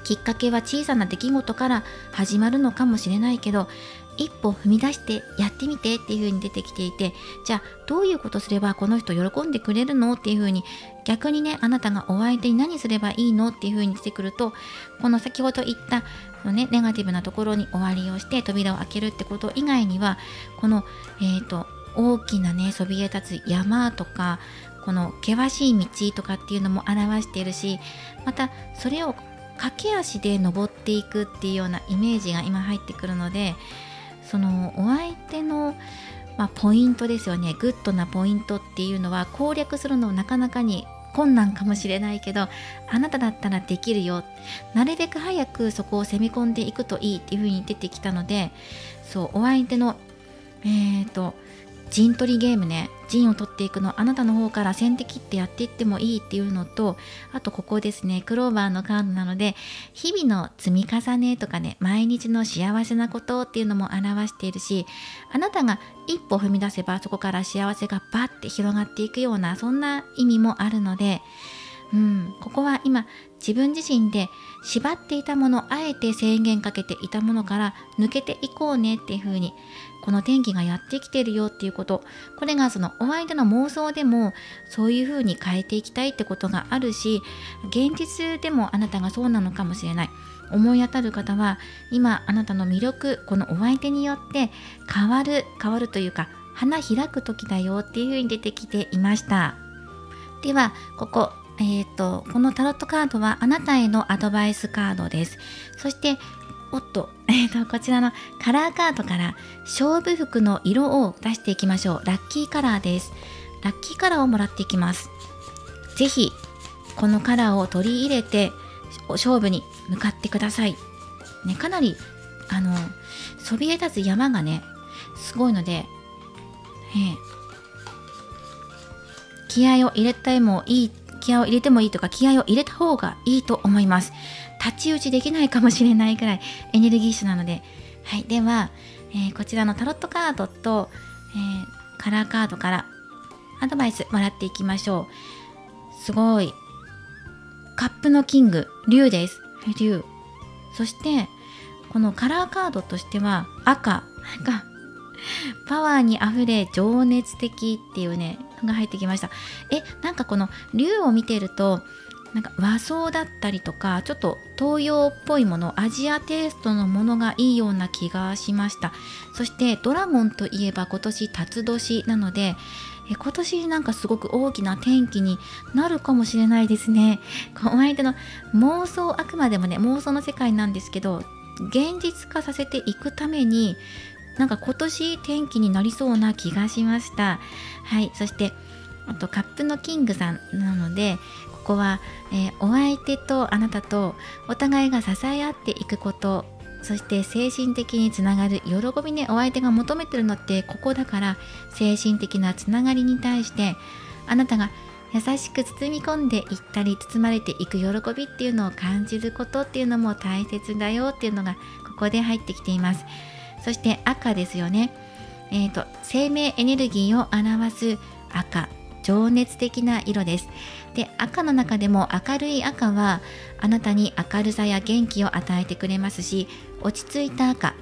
きっかけは小さな出来事から始まるのかもしれないけど、一歩踏み出してやってみてっていう風に出てきていて、じゃあどういうことすればこの人喜んでくれるのっていう風に、逆にね、あなたがお相手に何すればいいのっていう風に出てくると、この先ほど言ったこの、ね、ネガティブなところに終わりをして扉を開けるってこと以外には、この、大きなねそびえ立つ山とか、この険しい道とかっていうのも表しているし、またそれを駆け足で登っていくっていうようなイメージが今入ってくるので、そのお相手の、ポイントですよね。グッドなポイントっていうのは攻略するのなかなかに困難かもしれないけど、あなただったらできるよ、なるべく早くそこを攻め込んでいくといいっていう風に出てきたので、お相手の陣取りゲームね、陣を取っていくのあなたの方から先手切ってやっていってもいいっていうのと、あとここですね、クローバーのカードなので、日々の積み重ねとかね、毎日の幸せなことっていうのも表しているし、あなたが一歩踏み出せばそこから幸せがバッて広がっていくような、そんな意味もあるので、ここは今自分自身で縛っていたもの、あえて制限かけていたものから抜けていこうねっていう風に、この天気がやってきてるよっていうこと、これがそのお相手の妄想でもそういう風に変えていきたいってことがあるし、現実でもあなたがそうなのかもしれない。思い当たる方は今あなたの魅力、このお相手によって変わるというか、花開く時だよっていう風に出てきていました。ではこここのタロットカードはあなたへのアドバイスカードです。そしてこちらのカラーカードから勝負服の色を出していきましょう。ラッキーカラーです。ラッキーカラーをもらっていきます。ぜひこのカラーを取り入れて勝負に向かってください。ね、かなりそびえ立つ山がねすごいので、気合を入れてもいいとか、気合を入れた方がいいと思います。太刀打ちできないかもしれないくらいエネルギッシュなので、はい、では、こちらのタロットカードと、カラーカードからアドバイスもらっていきましょう。すごい。カップのキング、竜です。竜。そしてこのカラーカードとしては赤がパワーにあふれ情熱的っていうねが入ってきました。なんかこの竜を見てるとなんか和装だったりとか、ちょっと東洋っぽいもの、アジアテイストのものがいいような気がしました。そしてドラゴンといえば今年辰年なので、今年なんかすごく大きな転機になるかもしれないですね。お相手の妄想、あくまでもね妄想の世界なんですけど、現実化させていくためになんか今年転機になりそうな気がしました。はい、そしてあとカップのキングさんなので、ここは、お相手とあなたとお互いが支え合っていくこと、そして精神的につながる喜びね、お相手が求めてるのってここだから、精神的なつながりに対してあなたが優しく包み込んでいったり、包まれていく喜びっていうのを感じることっていうのも大切だよっていうのがここで入ってきています。そして赤ですよね。生命エネルギーを表す赤、情熱的な色です。で、赤の中でも明るい赤はあなたに明るさや元気を与えてくれますし、落ち着いた赤、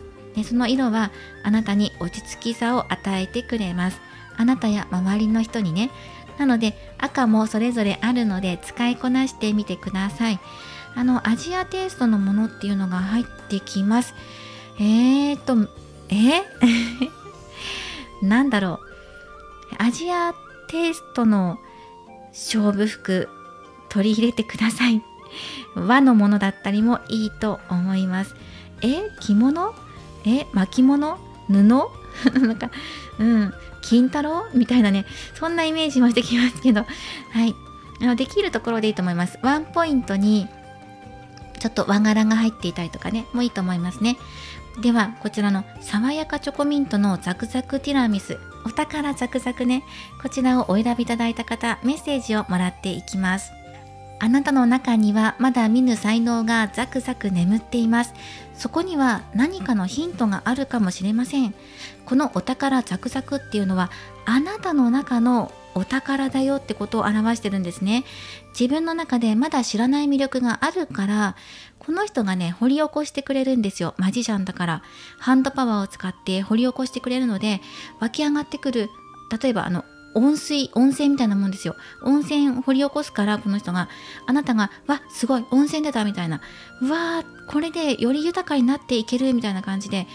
その色はあなたに落ち着きさを与えてくれます。あなたや周りの人にね。なので赤もそれぞれあるので使いこなしてみてください。アジアテイストのものっていうのが入ってきます。なんだろう、アジアテイストの勝負服取り入れてください。和のものだったりもいいと思います。着物、巻物、布なんか金太郎みたいなね、そんなイメージもしてきますけど、はい、できるところでいいと思います。ワンポイントにちょっと和柄が入っていたりとかねもいいと思いますね。ではこちらの爽やかチョコミントのザクザクティラミス、お宝ザクザクね、こちらをお選びいただいた方、メッセージをもらっていきます。あなたの中にはまだ見ぬ才能がザクザク眠っています。そこには何かのヒントがあるかもしれません。このお宝ザクザクっていうのはあなたの中のお宝だよってことを表してるんですね。自分の中でまだ知らない魅力があるから、この人がね掘り起こしてくれるんですよ。マジシャンだからハンドパワーを使って掘り起こしてくれるので、湧き上がってくる、例えば温泉みたいなもんですよ。温泉掘り起こすから、この人が、あなたがわすごい温泉出たみたいな、うわーこれでより豊かになっていけるみたいな感じで、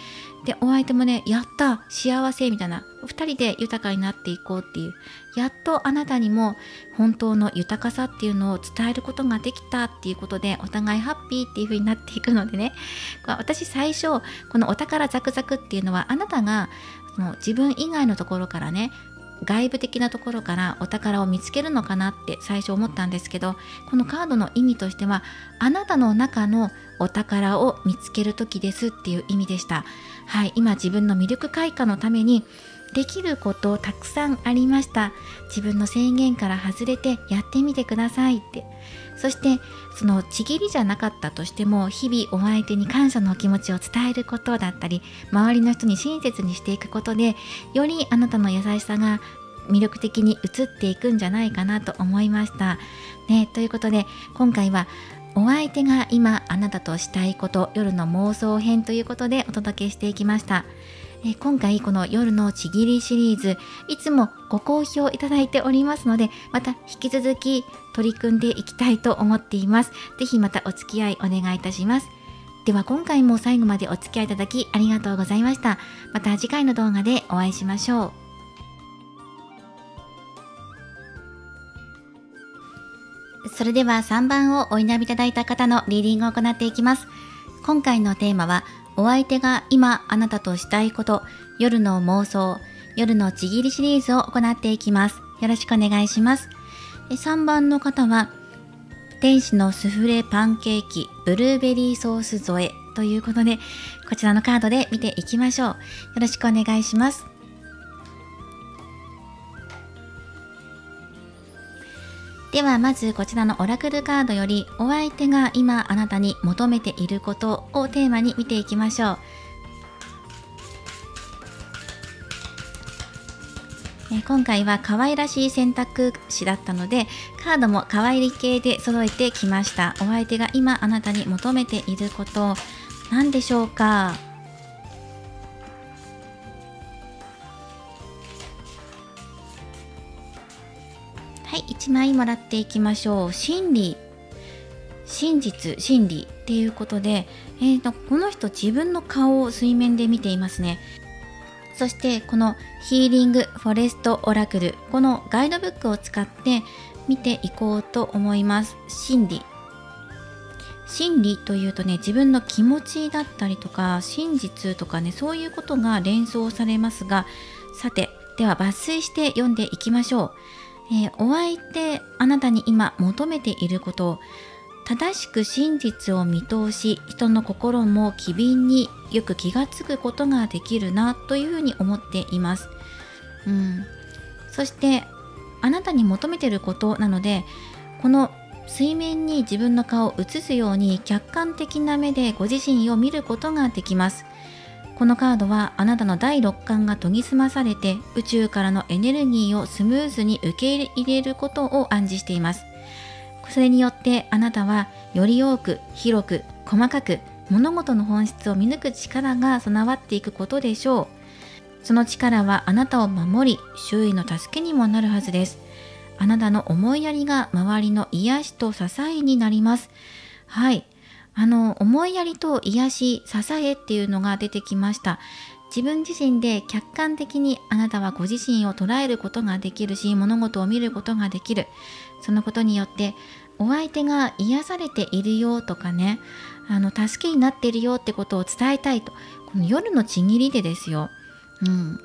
でお相手もねやった幸せみたいな、2人で豊かになっていこうっていう、やっとあなたにも本当の豊かさっていうのを伝えることができたっていうことで、お互いハッピーっていう風になっていくのでね、私最初このお宝ザクザクっていうのは、あなたがその自分以外のところからね、外部的なところからお宝を見つけるのかなって最初思ったんですけど、このカードの意味としてはあなたの中のお宝を見つける時ですっていう意味でした。はい、今自分の魅力開花のためにできることたくさんありました。自分の制限から外れてやってみてくださいって。そしてそのちぎりじゃなかったとしても、日々お相手に感謝の気持ちを伝えることだったり、周りの人に親切にしていくことで、よりあなたの優しさが魅力的に移っていくんじゃないかなと思いましたね。ということで今回はお相手が今あなたとしたいこと、夜の妄想編ということでお届けしていきました。今回この夜のちぎりシリーズ、いつもご好評いただいておりますので、また引き続き取り組んでいきたいと思っています。ぜひまたお付き合いお願いいたします。では今回も最後までお付き合いいただきありがとうございました。また次回の動画でお会いしましょう。それでは3番をお選びいただいた方のリーディングを行っていきます。今回のテーマは、お相手が今あなたとしたいこと、夜の妄想、夜のちぎりシリーズを行っていきます。よろしくお願いします。3番の方は、天使のスフレパンケーキブルーベリーソース添えということで、こちらのカードで見ていきましょう。よろしくお願いします。ではまずこちらのオラクルカードより、お相手が今あなたに求めていることをテーマに見ていきましょう。今回は可愛らしい選択肢だったので、カードも可愛い系で揃えてきました。お相手が今あなたに求めていること、何でしょうか。はい、1枚もらっていきましょう。真理、真実、真理っていうことで、この人自分の顔を水面で見ていますね。そしてこのヒーリングフォレストオラクル、このガイドブックを使って見ていこうと思います。真理。真理というとね、自分の気持ちだったりとか真実とかね、そういうことが連想されますが、さてでは抜粋して読んでいきましょう。お相手あなたに今求めていることを、正しく真実を見通し、人の心も機敏によく気がつくことができるなというふうに思っています。そしてあなたに求めていることなので、この水面に自分の顔を映すように客観的な目でご自身を見ることができます。このカードはあなたの第六感が研ぎ澄まされて、宇宙からのエネルギーをスムーズに受け入れることを暗示しています。それによってあなたはより多く、広く、細かく物事の本質を見抜く力が備わっていくことでしょう。その力はあなたを守り、周囲の助けにもなるはずです。あなたの思いやりが周りの癒しと支えになります。はい。思いやりと癒し、支えっていうのが出てきました。自分自身で客観的にあなたはご自身を捉えることができるし、物事を見ることができる。そのことによってお相手が癒されているよとかね、助けになっているよってことを伝えたいと。この夜のちぎりでですよ。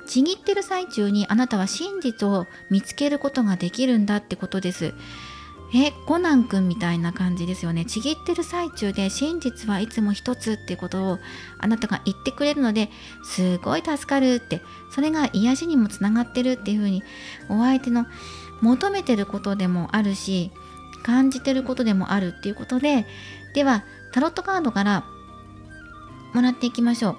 ちぎってる最中にあなたは真実を見つけることができるんだってことです。コナン君みたいな感じですよね。ちぎってる最中で真実はいつも一つってことをあなたが言ってくれるので、すごい助かるって、それが癒しにもつながってるっていうふうに、お相手の求めてることでもあるし、感じてることでもあるっていうことで、ではタロットカードからもらっていきましょ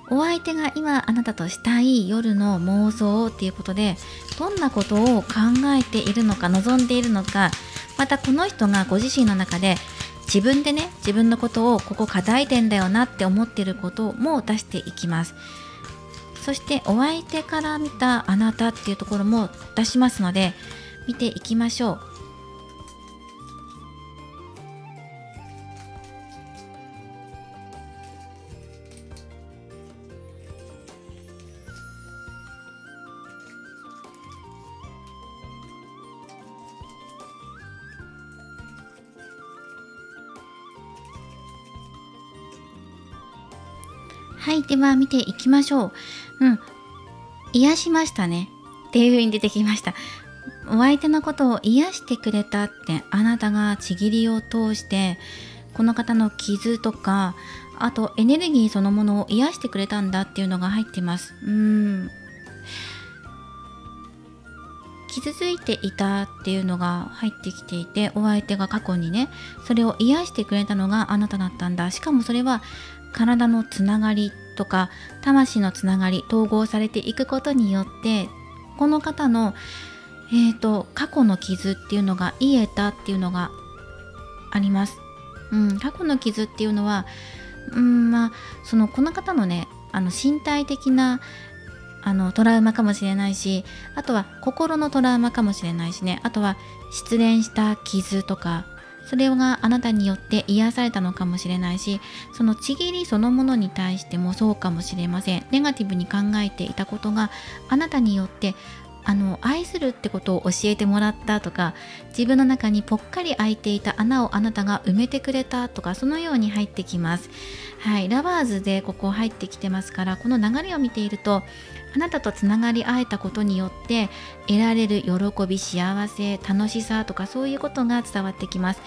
う。お相手が今あなたとしたい夜の妄想っていうことで、どんなことを考えているのか、望んでいるのか、またこの人がご自身の中で自分でね、自分のことをここ課題点だよなって思っていることも出していきます。そしてお相手から見たあなたっていうところも出しますので、見ていきましょう。はい、では見ていきましょう。癒しましたねっていう風に出てきました。お相手のことを癒してくれたって、あなたがちぎりを通してこの方の傷とか、あとエネルギーそのものを癒してくれたんだっていうのが入ってます。傷ついていたっていうのが入ってきていて、お相手が過去にね、それを癒してくれたのがあなただったんだ。しかもそれは体のつながりとか魂のつながり、統合されていくことによって、この方の過去の傷っていうのが癒えたっていうのがあります。過去の傷っていうのは、この方のね身体的なトラウマかもしれないし、あとは心のトラウマかもしれないしね、あとは失恋した傷とか、それがあなたによって癒されたのかもしれないし、そのちぎりそのものに対してもそうかもしれません。ネガティブに考えていたことがあなたによって愛するってことを教えてもらったとか、自分の中にぽっかり開いていた穴をあなたが埋めてくれたとか、そのように入ってきます。はい、ラバーズでここ入ってきてますから、この流れを見ていると、あなたとつながり合えたことによって得られる喜び、幸せ、楽しさとか、そういうことが伝わってきます。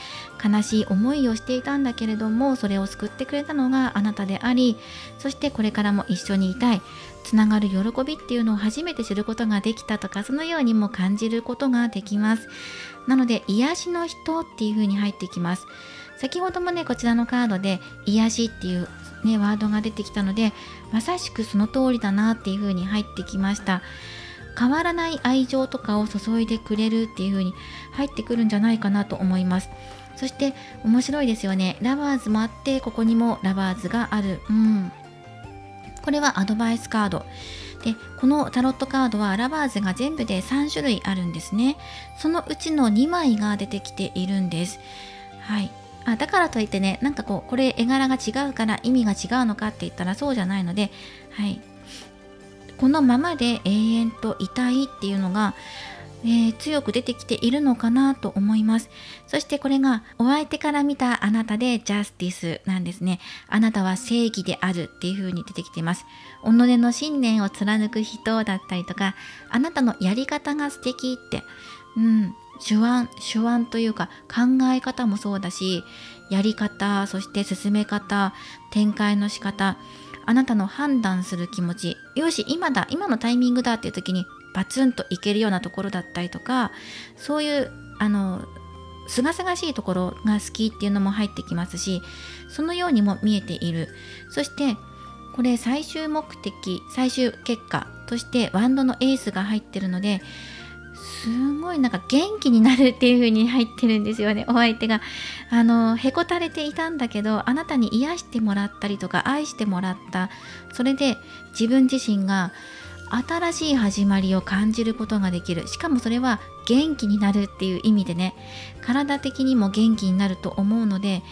悲しい思いをしていたんだけれども、それを救ってくれたのがあなたであり、そしてこれからも一緒にいたい、つながる喜びっていうのを初めて知ることができたとか、そのようにも感じることができます。なので癒しの人っていう風に入ってきます。先ほどもねこちらのカードで癒しっていうねワードが出てきたので、まさしくその通りだなっていう風に入ってきました。変わらない愛情とかを注いでくれるっていう風に入ってくるんじゃないかなと思います。そして面白いですよね。ラバーズもあって、ここにもラバーズがある。これはアドバイスカードで、このタロットカードはラバーズが全部で3種類あるんですね。そのうちの2枚が出てきているんです。はい。だからといってね、なんかこれ絵柄が違うから意味が違うのかって言ったらそうじゃないので、はい。このままで永遠といたいっていうのが、強く出てきているのかなと思います。そしてこれがお相手から見たあなたでジャスティスなんですね。あなたは正義であるっていう風に出てきています。己の信念を貫く人だったりとか、あなたのやり方が素敵って、手腕というか考え方もそうだし、やり方、そして進め方、展開の仕方、あなたの判断する気持ち、よし今のタイミングだっていう時にバツンといけるようなところだったりとか、そういうすがすがしいところが好きっていうのも入ってきますし、そのようにも見えている。そしてこれ最終目的、最終結果としてワンドのエースが入ってるので、すごいなんか元気になるっていう風に入ってるんですよね。お相手がへこたれていたんだけど、あなたに癒してもらったりとか愛してもらった。それで自分自身が新しい始まりを感じることができる。しかもそれは元気になるっていう意味でね、体的にも元気になると思うので、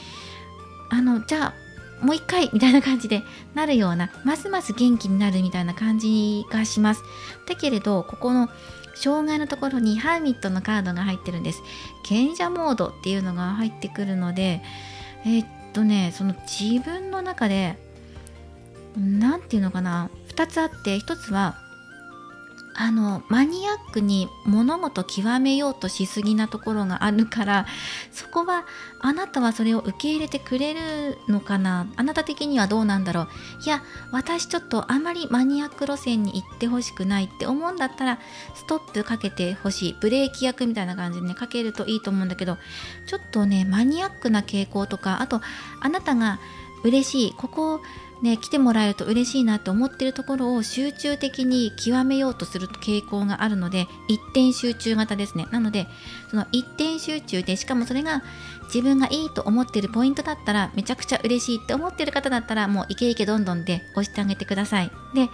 じゃあもう一回みたいな感じでなるような、ますます元気になるみたいな感じがします。だけれどここの障害のところにハーミットのカードが入ってるんです。賢者モードっていうのが入ってくるので、その自分の中でなんていうのかな、2つあって、1つはマニアックに物事極めようとしすぎなところがあるから、そこはあなたはそれを受け入れてくれるのかな、あなた的にはどうなんだろう、いや私ちょっとあまりマニアック路線に行ってほしくないって思うんだったらストップかけてほしい、ブレーキ役みたいな感じでねかけるといいと思うんだけど、ちょっとねマニアックな傾向とか、あとあなたが嬉しい、ここね、来てもらえると嬉しいなって思ってるところを集中的に極めようとする傾向があるので、一点集中型ですね。なのでその一点集中で、しかもそれが自分がいいと思ってるポイントだったら、めちゃくちゃ嬉しいって思ってる方だったら、もうイケイケどんどんで押してあげてください。で、い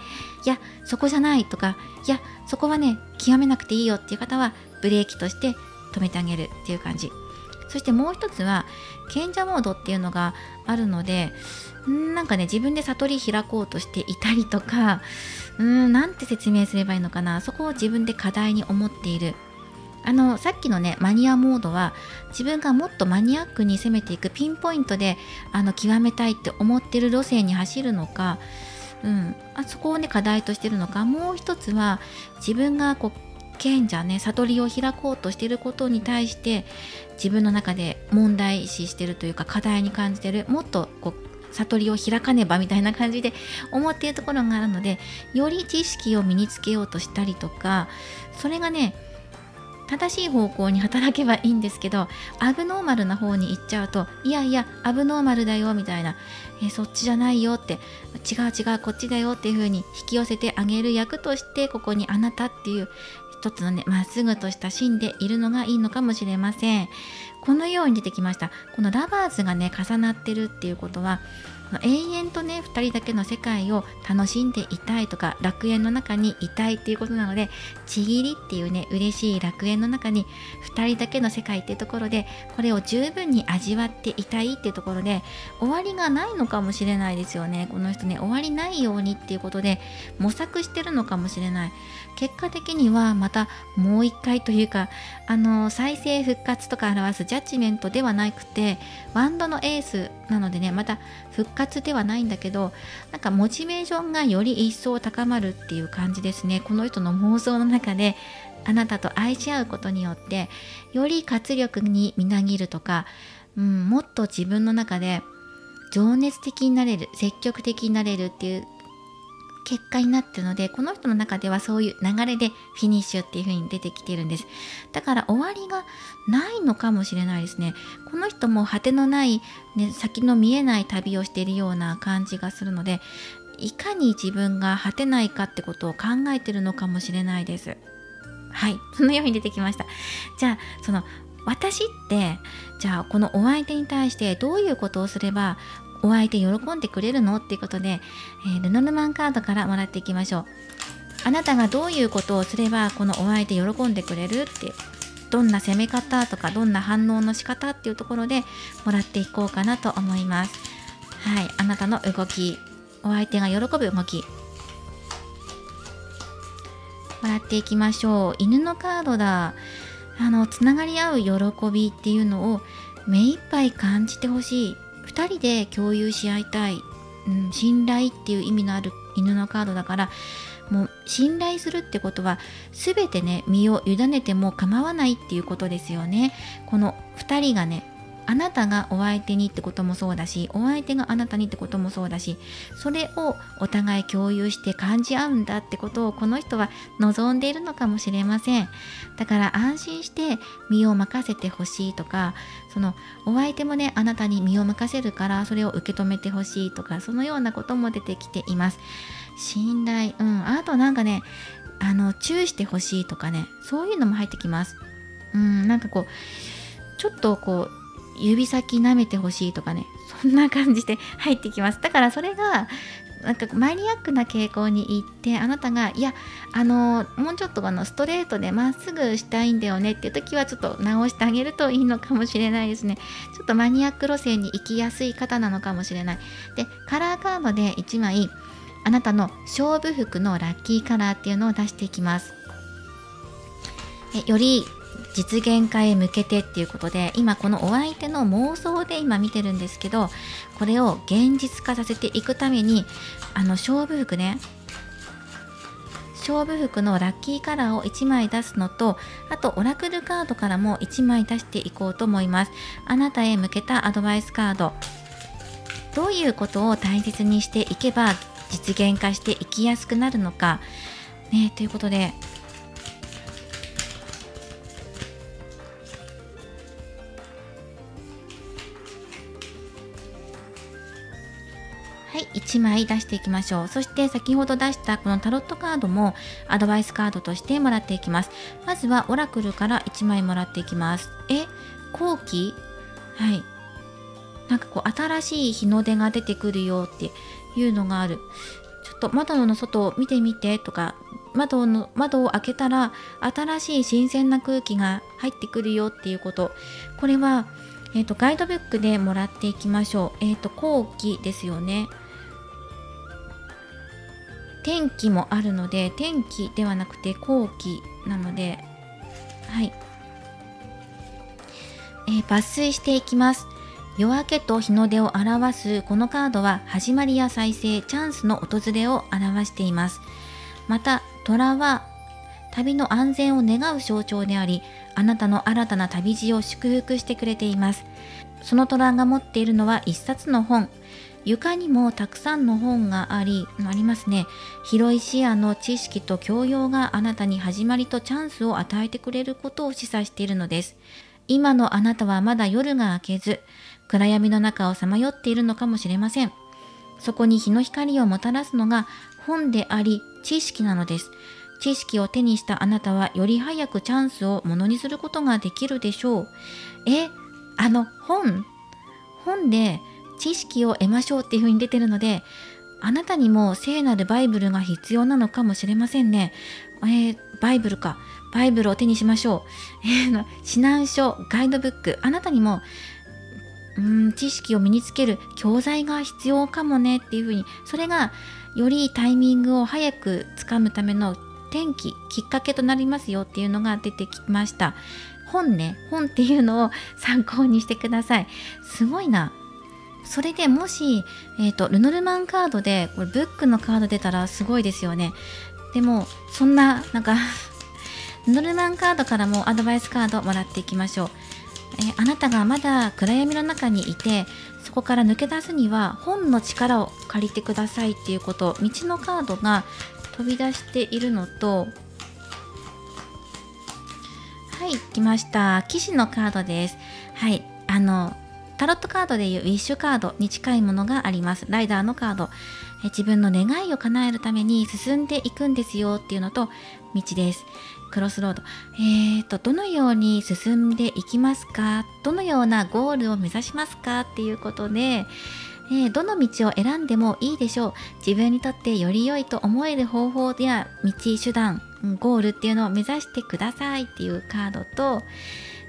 やそこじゃないとか、いやそこはね極めなくていいよっていう方はブレーキとして止めてあげるっていう感じ。そしてもう一つは賢者モードっていうのがあるので、なんかね自分で悟り開こうとしていたりとか、なんて説明すればいいのかな、そこを自分で課題に思っている。さっきのねマニアモードは自分がもっとマニアックに攻めていく、ピンポイントで極めたいって思ってる路線に走るのか、そこをね課題としてるのか、もう一つは自分が賢者ね悟りを開こうとしていることに対して自分の中で問題視してるというか、課題に感じてる、もっと悟りを開かねばみたいな感じで思っているところがあるので、より知識を身につけようとしたりとか、それがね正しい方向に働けばいいんですけど、アブノーマルな方に行っちゃうと、いやいやアブノーマルだよみたいな、そっちじゃないよって、違うこっちだよっていう風に引き寄せてあげる役として、ここにあなたっていう一つのねまっすぐとした芯でいるのがいいのかもしれません。このように出てきました。このラバーズがね重なってるっていうことは、永遠とね2人だけの世界を楽しんでいたいとか、楽園の中にいたいっていうことなので、ちぎりっていうね嬉しい楽園の中に2人だけの世界っていうところで、これを十分に味わっていたいっていうところで、終わりがないのかもしれないですよね。この人ね、終わりないようにっていうことで模索してるのかもしれない。結果的にはまたもう一回というか、再生復活とか表すジャッジメントではなくて、ワンドのエースなのでね、また復活ではないんだけど、なんかモチベーションがより一層高まるっていう感じですね。この人の妄想の中であなたと愛し合うことによってより活力にみなぎるとか、もっと自分の中で情熱的になれる、積極的になれるっていう結果になってるので、この人の中ではそういう流れでフィニッシュっていう風に出てきてるんです。だから終わりがないのかもしれないですね。この人も果てのない、ね、先の見えない旅をしているような感じがするので、いかに自分が果てないかってことを考えてるのかもしれないです。はい、そのように出てきました。じゃあ私ってじゃあこのお相手に対してどういうことをすればお相手喜んでくれるのっていうことで、ルノルマンカードからもらっていきましょう。あなたがどういうことをすればこのお相手喜んでくれるって、どんな攻め方とかどんな反応の仕方っていうところでもらっていこうかなと思います。はい、あなたの動き、お相手が喜ぶ動きもらっていきましょう。犬のカードだ。つながり合う喜びっていうのを目いっぱい感じてほしい。2人で共有し合いたい、信頼っていう意味のある犬のカードだから、もう信頼するってことは全てね身を委ねても構わないっていうことですよね。この2人がね、あなたがお相手にってこともそうだし、お相手があなたにってこともそうだし、それをお互い共有して感じ合うんだってことをこの人は望んでいるのかもしれません。だから安心して身を任せてほしいとか、お相手もねあなたに身を任せるからそれを受け止めてほしいとか、そのようなことも出てきています。信頼、あとなんかねチューしてほしいとかね、そういうのも入ってきます。なんかちょっと指先舐めてほしいとかね、そんな感じで入ってきます。だからそれがなんかマニアックな傾向に行って、あなたがいやもうちょっとストレートでまっすぐしたいんだよねっていう時はちょっと直してあげるといいのかもしれないですね。ちょっとマニアック路線に行きやすい方なのかもしれない。で、カラーカードで1枚あなたの勝負服のラッキーカラーっていうのを出していきます。より実現化へ向けてっていうことで、今このお相手の妄想で今見てるんですけど、これを現実化させていくために勝負服ね、勝負服のラッキーカラーを1枚出すのと、あとオラクルカードからも1枚出していこうと思います。あなたへ向けたアドバイスカード、どういうことを大切にしていけば実現化していきやすくなるのかね、ということで、はい、1枚出していきましょう。そして先ほど出したこのタロットカードもアドバイスカードとしてもらっていきます。まずはオラクルから1枚もらっていきます。後期、はい、なんか新しい日の出が出てくるよっていうのがある。ちょっと窓の外を見てみてとか、窓を開けたら新しい新鮮な空気が入ってくるよっていうこと。これは、ガイドブックでもらっていきましょう。後期ですよね。天気もあるので、天気ではなくて後期なので、はい、抜粋していきます。夜明けと日の出を表すこのカードは始まりや再生、チャンスの訪れを表しています。また虎は旅の安全を願う象徴であり、あなたの新たな旅路を祝福してくれています。その虎が持っているのは一冊の本。床にもたくさんの本がありますね。広い視野の知識と教養があなたに始まりとチャンスを与えてくれることを示唆しているのです。今のあなたはまだ夜が明けず、暗闇の中をさまよっているのかもしれません。そこに日の光をもたらすのが本であり知識なのです。知識を手にしたあなたはより早くチャンスをものにすることができるでしょう。本で知識を得ましょうっていう風に出てるので、あなたにも聖なるバイブルが必要なのかもしれませんね。バイブルを手にしましょう。指南書、ガイドブック、あなたにも知識を身につける教材が必要かもねっていう風に、それがよりタイミングを早くつかむためのきっかけとなりますよっていうのが出てきました。本っていうのを参考にしてください。すごいな。それでもし、ルノルマンカードでこれブックのカード出たらすごいですよね。でもそんなルノルマンカードからもアドバイスカードをもらっていきましょう。あなたがまだ暗闇の中にいて、そこから抜け出すには本の力を借りてくださいっていうこと、道のカードが飛び出しているのと、はい、来ました。騎士のカードです。はい、タロットカードでいうウィッシュカードに近いものがあります。ライダーのカード。自分の願いを叶えるために進んでいくんですよっていうのと、道です。クロスロード。どのように進んでいきますか？どのようなゴールを目指しますかっていうことで、どの道を選んでもいいでしょう。自分にとってより良いと思える方法や道、手段、ゴールっていうのを目指してくださいっていうカードと、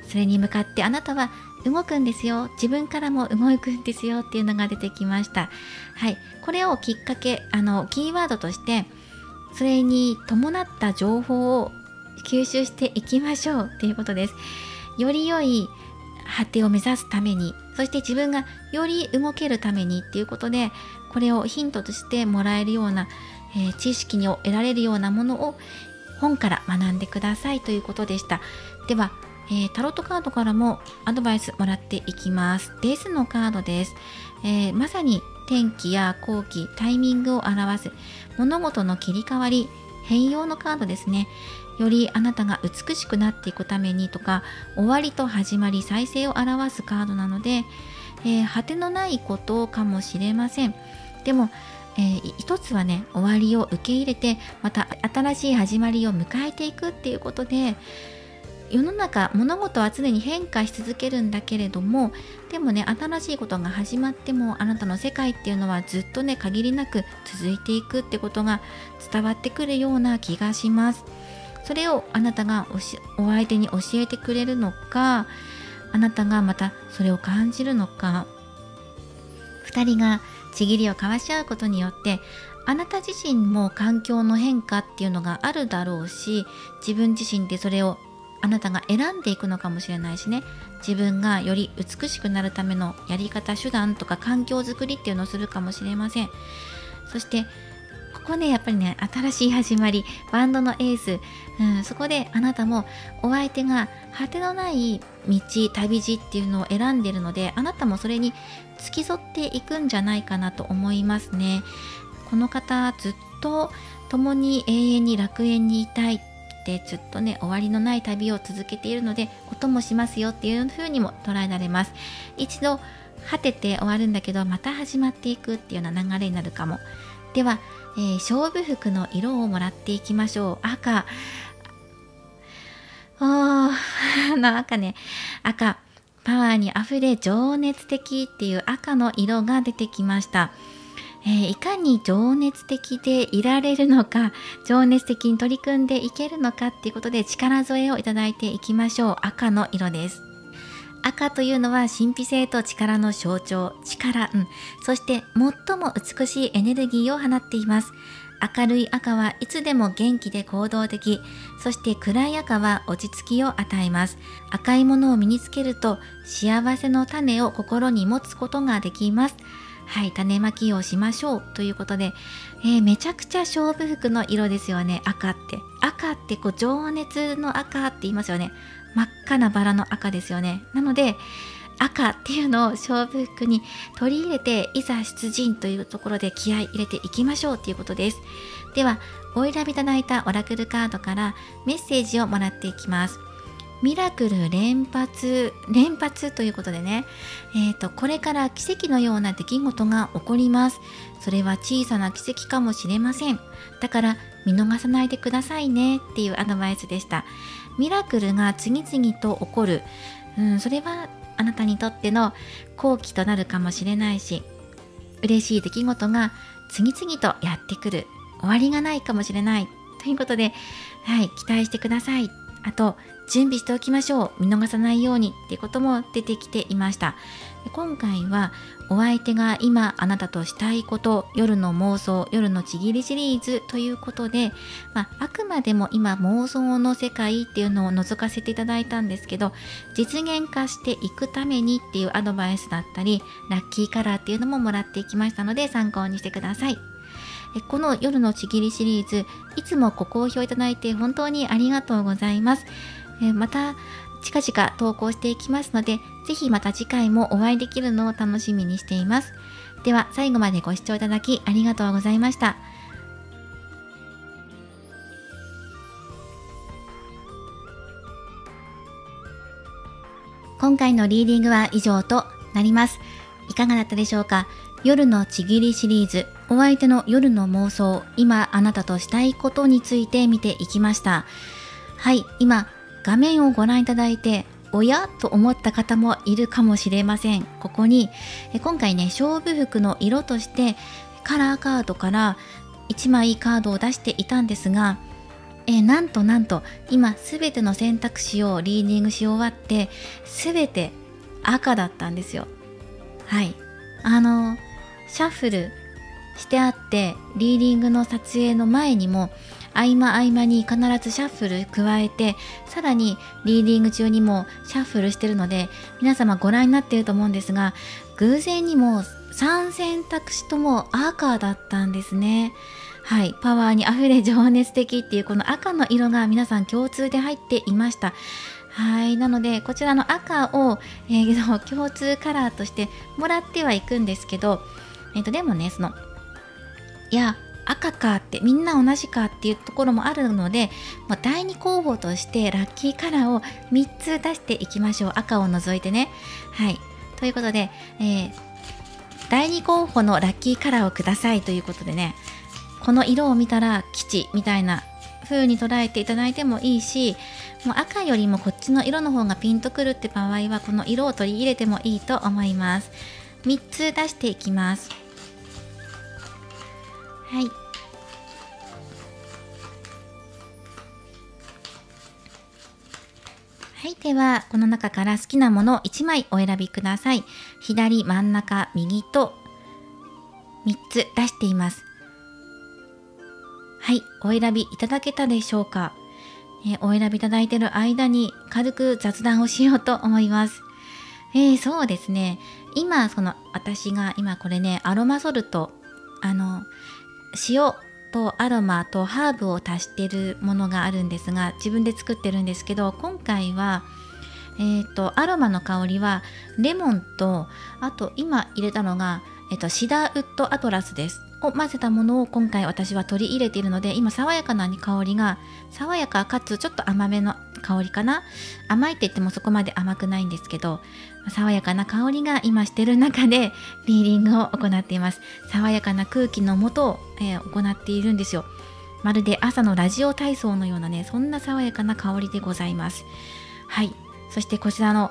それに向かってあなたは動くんですよ。自分からも動くんですよっていうのが出てきました。はい。これをきっかけ、キーワードとして、それに伴った情報を吸収していきましょうっていうことです。より良い果てを目指すために、そして自分がより動けるためにっていうことで、これをヒントとしてもらえるような、知識を得られるようなものを本から学んでくださいということでした。では、タロットカードからもアドバイスもらっていきます。デスのカードです。まさに天気や好機、タイミングを表す物事の切り替わり、変容のカードですね。よりあなたが美しくなっていくためにとか、終わりと始まり、再生を表すカードなので、果てのないことかもしれません。でも、一つはね、終わりを受け入れて、また新しい始まりを迎えていくっていうことで、世の中、物事は常に変化し続けるんだけれども、でもね、新しいことが始まっても、あなたの世界っていうのはずっとね、限りなく続いていくってことが伝わってくるような気がします。それをあなたがお相手に教えてくれるのか、あなたがまたそれを感じるのか、二人がちぎりを交わし合うことによって、あなた自身も環境の変化っていうのがあるだろうし、自分自身でそれをあなたが選んでいくのかもしれないしね、自分がより美しくなるためのやり方、手段とか環境づくりっていうのをするかもしれません。そしてここね、やっぱりね、新しい始まり、バンドのエース、そこであなたもお相手が果てのない道、旅路っていうのを選んでいるので、あなたもそれに付き添っていくんじゃないかなと思いますね。この方、ずっと共に永遠に楽園にいたいってずっとね、終わりのない旅を続けているので、お供しますよっていう風にも捉えられます。一度果てて終わるんだけど、また始まっていくっていうような流れになるかも。では、勝負服の色をもらっていきましょう。赤。赤ね。赤。パワーにあふれ情熱的っていう赤の色が出てきました。いかに情熱的でいられるのか、情熱的に取り組んでいけるのかっていうことで力添えをいただいていきましょう。赤の色です。赤というのは神秘性と力の象徴、力、そして最も美しいエネルギーを放っています。明るい赤はいつでも元気で行動的、そして暗い赤は落ち着きを与えます。赤いものを身につけると幸せの種を心に持つことができます。はい、種まきをしましょうということで、めちゃくちゃ勝負服の色ですよね、赤って。赤ってこう情熱の赤って言いますよね。真っ赤なバラの赤ですよね。なので赤っていうのを勝負服に取り入れて、いざ出陣というところで気合い入れていきましょうということです。では、お選びいただいたオラクルカードからメッセージをもらっていきます。ミラクル連発ということでね、これから奇跡のような出来事が起こります。それは小さな奇跡かもしれません。だから見逃さないでくださいねっていうアドバイスでした。ミラクルが次々と起こる、それはあなたにとっての好機となるかもしれないし、嬉しい出来事が次々とやってくる、終わりがないかもしれないということで、期待してください。あと準備しておきましょう、見逃さないようにっていうことも出てきていました。今回はお相手が今あなたとしたいこと、夜の妄想、夜のちぎりシリーズということで、あくまでも今妄想の世界っていうのを覗かせていただいたんですけど、実現化していくためにっていうアドバイスだったり、ラッキーカラーっていうのももらっていきましたので、参考にしてください。この夜のちぎりシリーズ、いつもご好評いただいて本当にありがとうございます。また近々投稿していきますので、ぜひまた次回もお会いできるのを楽しみにしています。では最後までご視聴いただきありがとうございました。今回のリーディングは以上となります。いかがだったでしょうか。夜のちぎりシリーズ、お相手の夜の妄想、今あなたとしたいことについて見ていきました。今画面をご覧いただいて、おやと思った方もいるかもしれません。ここに今回ね、勝負服の色としてカラーカードから1枚カードを出していたんですが、なんと今すべての選択肢をリーディングし終わって、すべて赤だったんですよ。シャッフルしてあって、リーディングの撮影の前にも合間に必ずシャッフル加えて、さらにリーディング中にもシャッフルしてるので、皆様ご覧になっていると思うんですが、偶然にも3選択肢とも赤だったんですね。パワーにあふれ情熱的っていうこの赤の色が皆さん共通で入っていました。なのでこちらの赤を、共通カラーとしてもらってはいくんですけど、でもね、赤かってみんな同じかっていうところもあるので、第2候補としてラッキーカラーを3つ出していきましょう。赤を除いてね。ということで、第2候補のラッキーカラーをくださいということでね、この色を見たら吉みたいな風に捉えていただいてもいいし、もう赤よりもこっちの色の方がピンとくるって場合はこの色を取り入れてもいいと思います。3つ出していきます。ではこの中から好きなものを1枚お選びください。左、真ん中、右と3つ出しています。お選びいただけたでしょうか。お選びいただいている間に軽く雑談をしようと思います。そうですね、私が今これね、アロマソルト、塩とアロマとハーブを足しているものがあるんですが、自分で作ってるんですけど、今回はアロマの香りはレモンと、あと今入れたのが、シダーウッドアトラスですを混ぜたものを今回私は取り入れているので、今爽やかな香りが、爽やかかつちょっと甘めの香りかな。甘いって言ってもそこまで甘くないんですけど、爽やかな香りが今してる中でリーディングを行っています。爽やかな空気のもとを、行っているんですよ。まるで朝のラジオ体操のようなね、そんな爽やかな香りでございます。そしてこちらの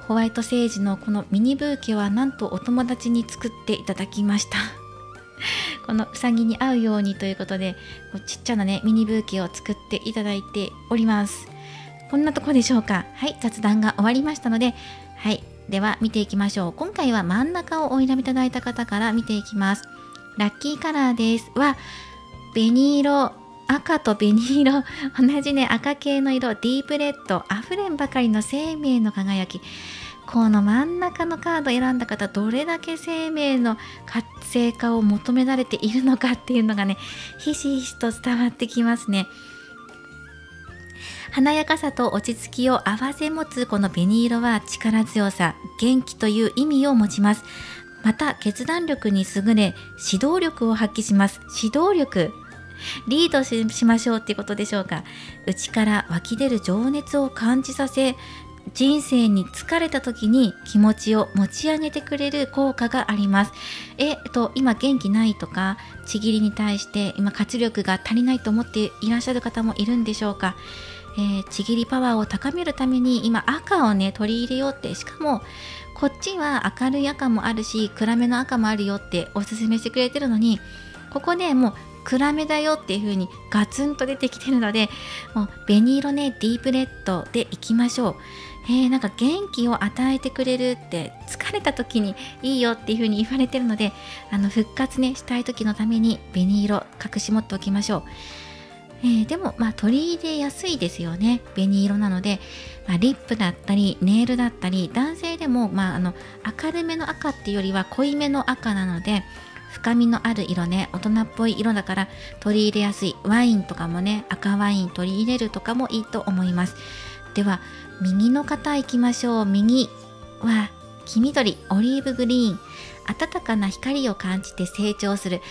ホワイトセージのこのミニブーケはなんとお友達に作っていただきました。このうさぎに合うようにということで、ちっちゃなねミニブーケを作っていただいております。こんなとこでしょうか。雑談が終わりましたので、では見ていきましょう。今回は真ん中をお選びいただいた方から見ていきます。ラッキーカラーですは紅色、赤と紅色、同じね赤系の色、ディープレッド、あふれんばかりの生命の輝き。この真ん中のカードを選んだ方、どれだけ生命の活性化を求められているのかっていうのがね、ひしひしと伝わってきますね。華やかさと落ち着きを併せ持つこの紅色は力強さ、元気という意味を持ちます。また決断力に優れ、指導力を発揮します。指導力、リード しましょうっていうことでしょうか。内から湧き出る情熱を感じさせ、人生に疲れた時に気持ちを持ち上げてくれる効果があります。今元気ないとか、ちぎりに対して今活力が足りないと思っていらっしゃる方もいるんでしょうか。ちぎりパワーを高めるために今赤をね取り入れようって、しかもこっちは明るい赤もあるし暗めの赤もあるよっておすすめしてくれてるのに、ここでもう暗めだよっていう風にガツンと出てきてるので、もう紅色ねディープレッドでいきましょう。なんか元気を与えてくれるって、疲れた時にいいよっていう風に言われてるので、復活ねしたい時のために紅色隠し持っておきましょう。でも取り入れやすいですよね、紅色なので。リップだったりネイルだったり、男性でも明るめの赤っていうよりは濃いめの赤なので、深みのある色ね、大人っぽい色だから取り入れやすい。ワインとかもね、赤ワイン取り入れるとかもいいと思います。では右の方行きましょう。右は黄緑、オリーブグリーン。暖かな光を感じて成長する。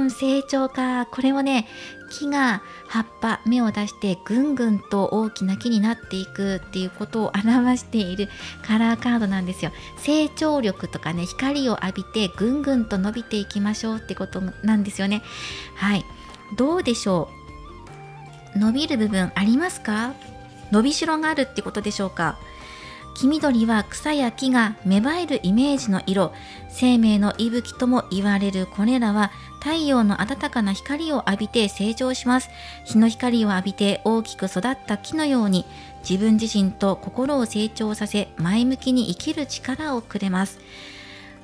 成長か。これをね、木が葉っぱ、芽を出してぐんぐんと大きな木になっていくっていうことを表しているカラーカードなんですよ。成長力とかね、光を浴びてぐんぐんと伸びていきましょうってことなんですよね。はい。どうでしょう。伸びる部分ありますか？伸びしろがあるってことでしょうか？黄緑は草や木が芽生えるイメージの色、生命の息吹とも言われるこれらは太陽の暖かな光を浴びて成長します。日の光を浴びて大きく育った木のように自分自身と心を成長させ、前向きに生きる力をくれます。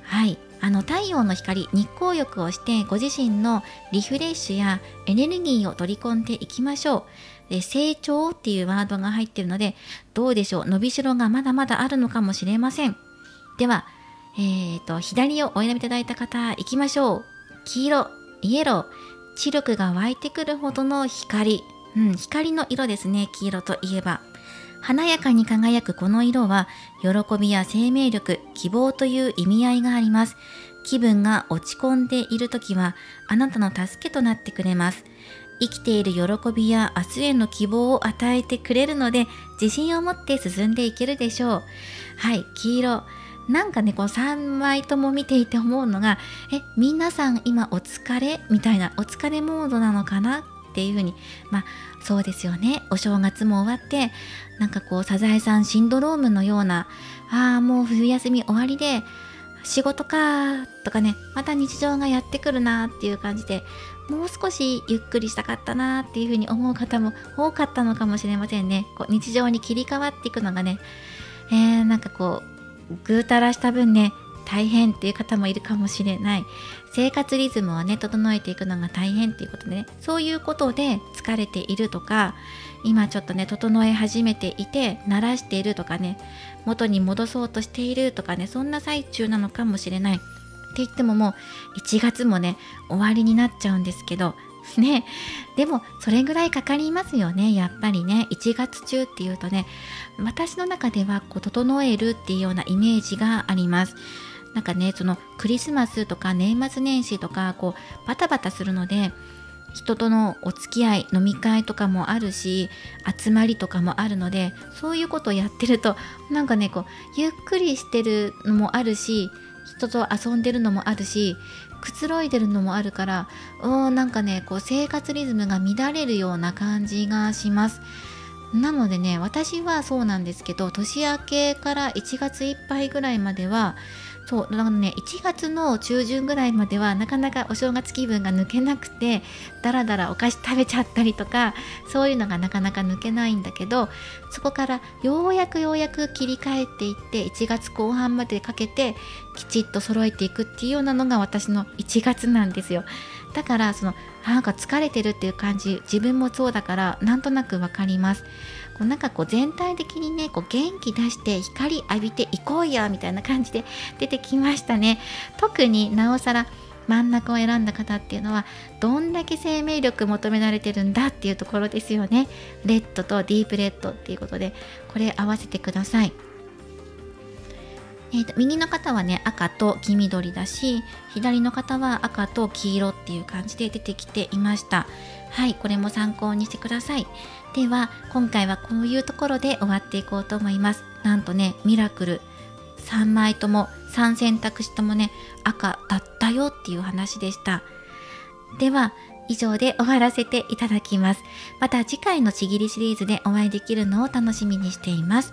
はい。太陽の光、日光浴をしてご自身のリフレッシュやエネルギーを取り込んでいきましょう。成長っていうワードが入っているので、どうでしょう。伸びしろがまだまだあるのかもしれません。では、左をお選びいただいた方、行きましょう。黄色、イエロー、知力が湧いてくるほどの光。光の色ですね、黄色といえば。華やかに輝くこの色は、喜びや生命力、希望という意味合いがあります。気分が落ち込んでいるときは、あなたの助けとなってくれます。生きている喜びや明日への希望を与えてくれるので、自信を持って進んでいけるでしょう。はい、黄色。なんかね、こう3枚とも見ていて思うのが、皆さん今お疲れみたいな、お疲れモードなのかなっていうふうに、そうですよね。お正月も終わって、なんかこうサザエさんシンドロームのような、もう冬休み終わりで、仕事かとかね、また日常がやってくるなっていう感じで、もう少しゆっくりしたかったなっていうふうに思う方も多かったのかもしれませんね。こう日常に切り替わっていくのがね、なんかこうぐうたらした分ね、大変っていう方もいるかもしれない。生活リズムをね整えていくのが大変っていうことでね、そういうことで疲れているとか、今ちょっとね整え始めていて慣らしているとかね、元に戻そうとしているとかね、そんな最中なのかもしれない。って言ってももう1月もね終わりになっちゃうんですけどね、でもそれぐらいかかりますよね。やっぱりね、1月中っていうとね、私の中ではこう整えるっていうようなイメージがあります。なんかね、そのクリスマスとか年末年始とかこうバタバタするので、人とのお付き合い、飲み会とかもあるし、集まりとかもあるので、そういうことをやってるとなんかね、こうゆっくりしてるのもあるし、人と遊んでるのもあるし、くつろいでるのもあるから、なんかね、こう生活リズムが乱れるような感じがします。なのでね、私はそうなんですけど、年明けから1月いっぱいぐらいまでは、そうだからね、1月の中旬ぐらいまではなかなかお正月気分が抜けなくて、だらだらお菓子食べちゃったりとか、そういうのがなかなか抜けないんだけど、そこからようやく切り替えていって、1月後半までかけてきちっと揃えていくっていうようなのが私の1月なんですよ。だからなんか疲れてるっていう感じ、自分もそうだからなんとなくわかります。なんかこう全体的にね、こう元気出して光浴びていこうやみたいな感じで出てきましたね。特になおさら真ん中を選んだ方っていうのは、どんだけ生命力求められてるんだっていうところですよね。レッドとディープレッドっていうことで、これ合わせてください。右の方はね赤と黄緑だし、左の方は赤と黄色っていう感じで出てきていました。はい、これも参考にしてください。では今回はこういうところで終わっていこうと思います。なんとね、ミラクル3枚とも3選択肢ともね赤だったよっていう話でした。では以上で終わらせていただきます。また次回のちぎりシリーズでお会いできるのを楽しみにしています。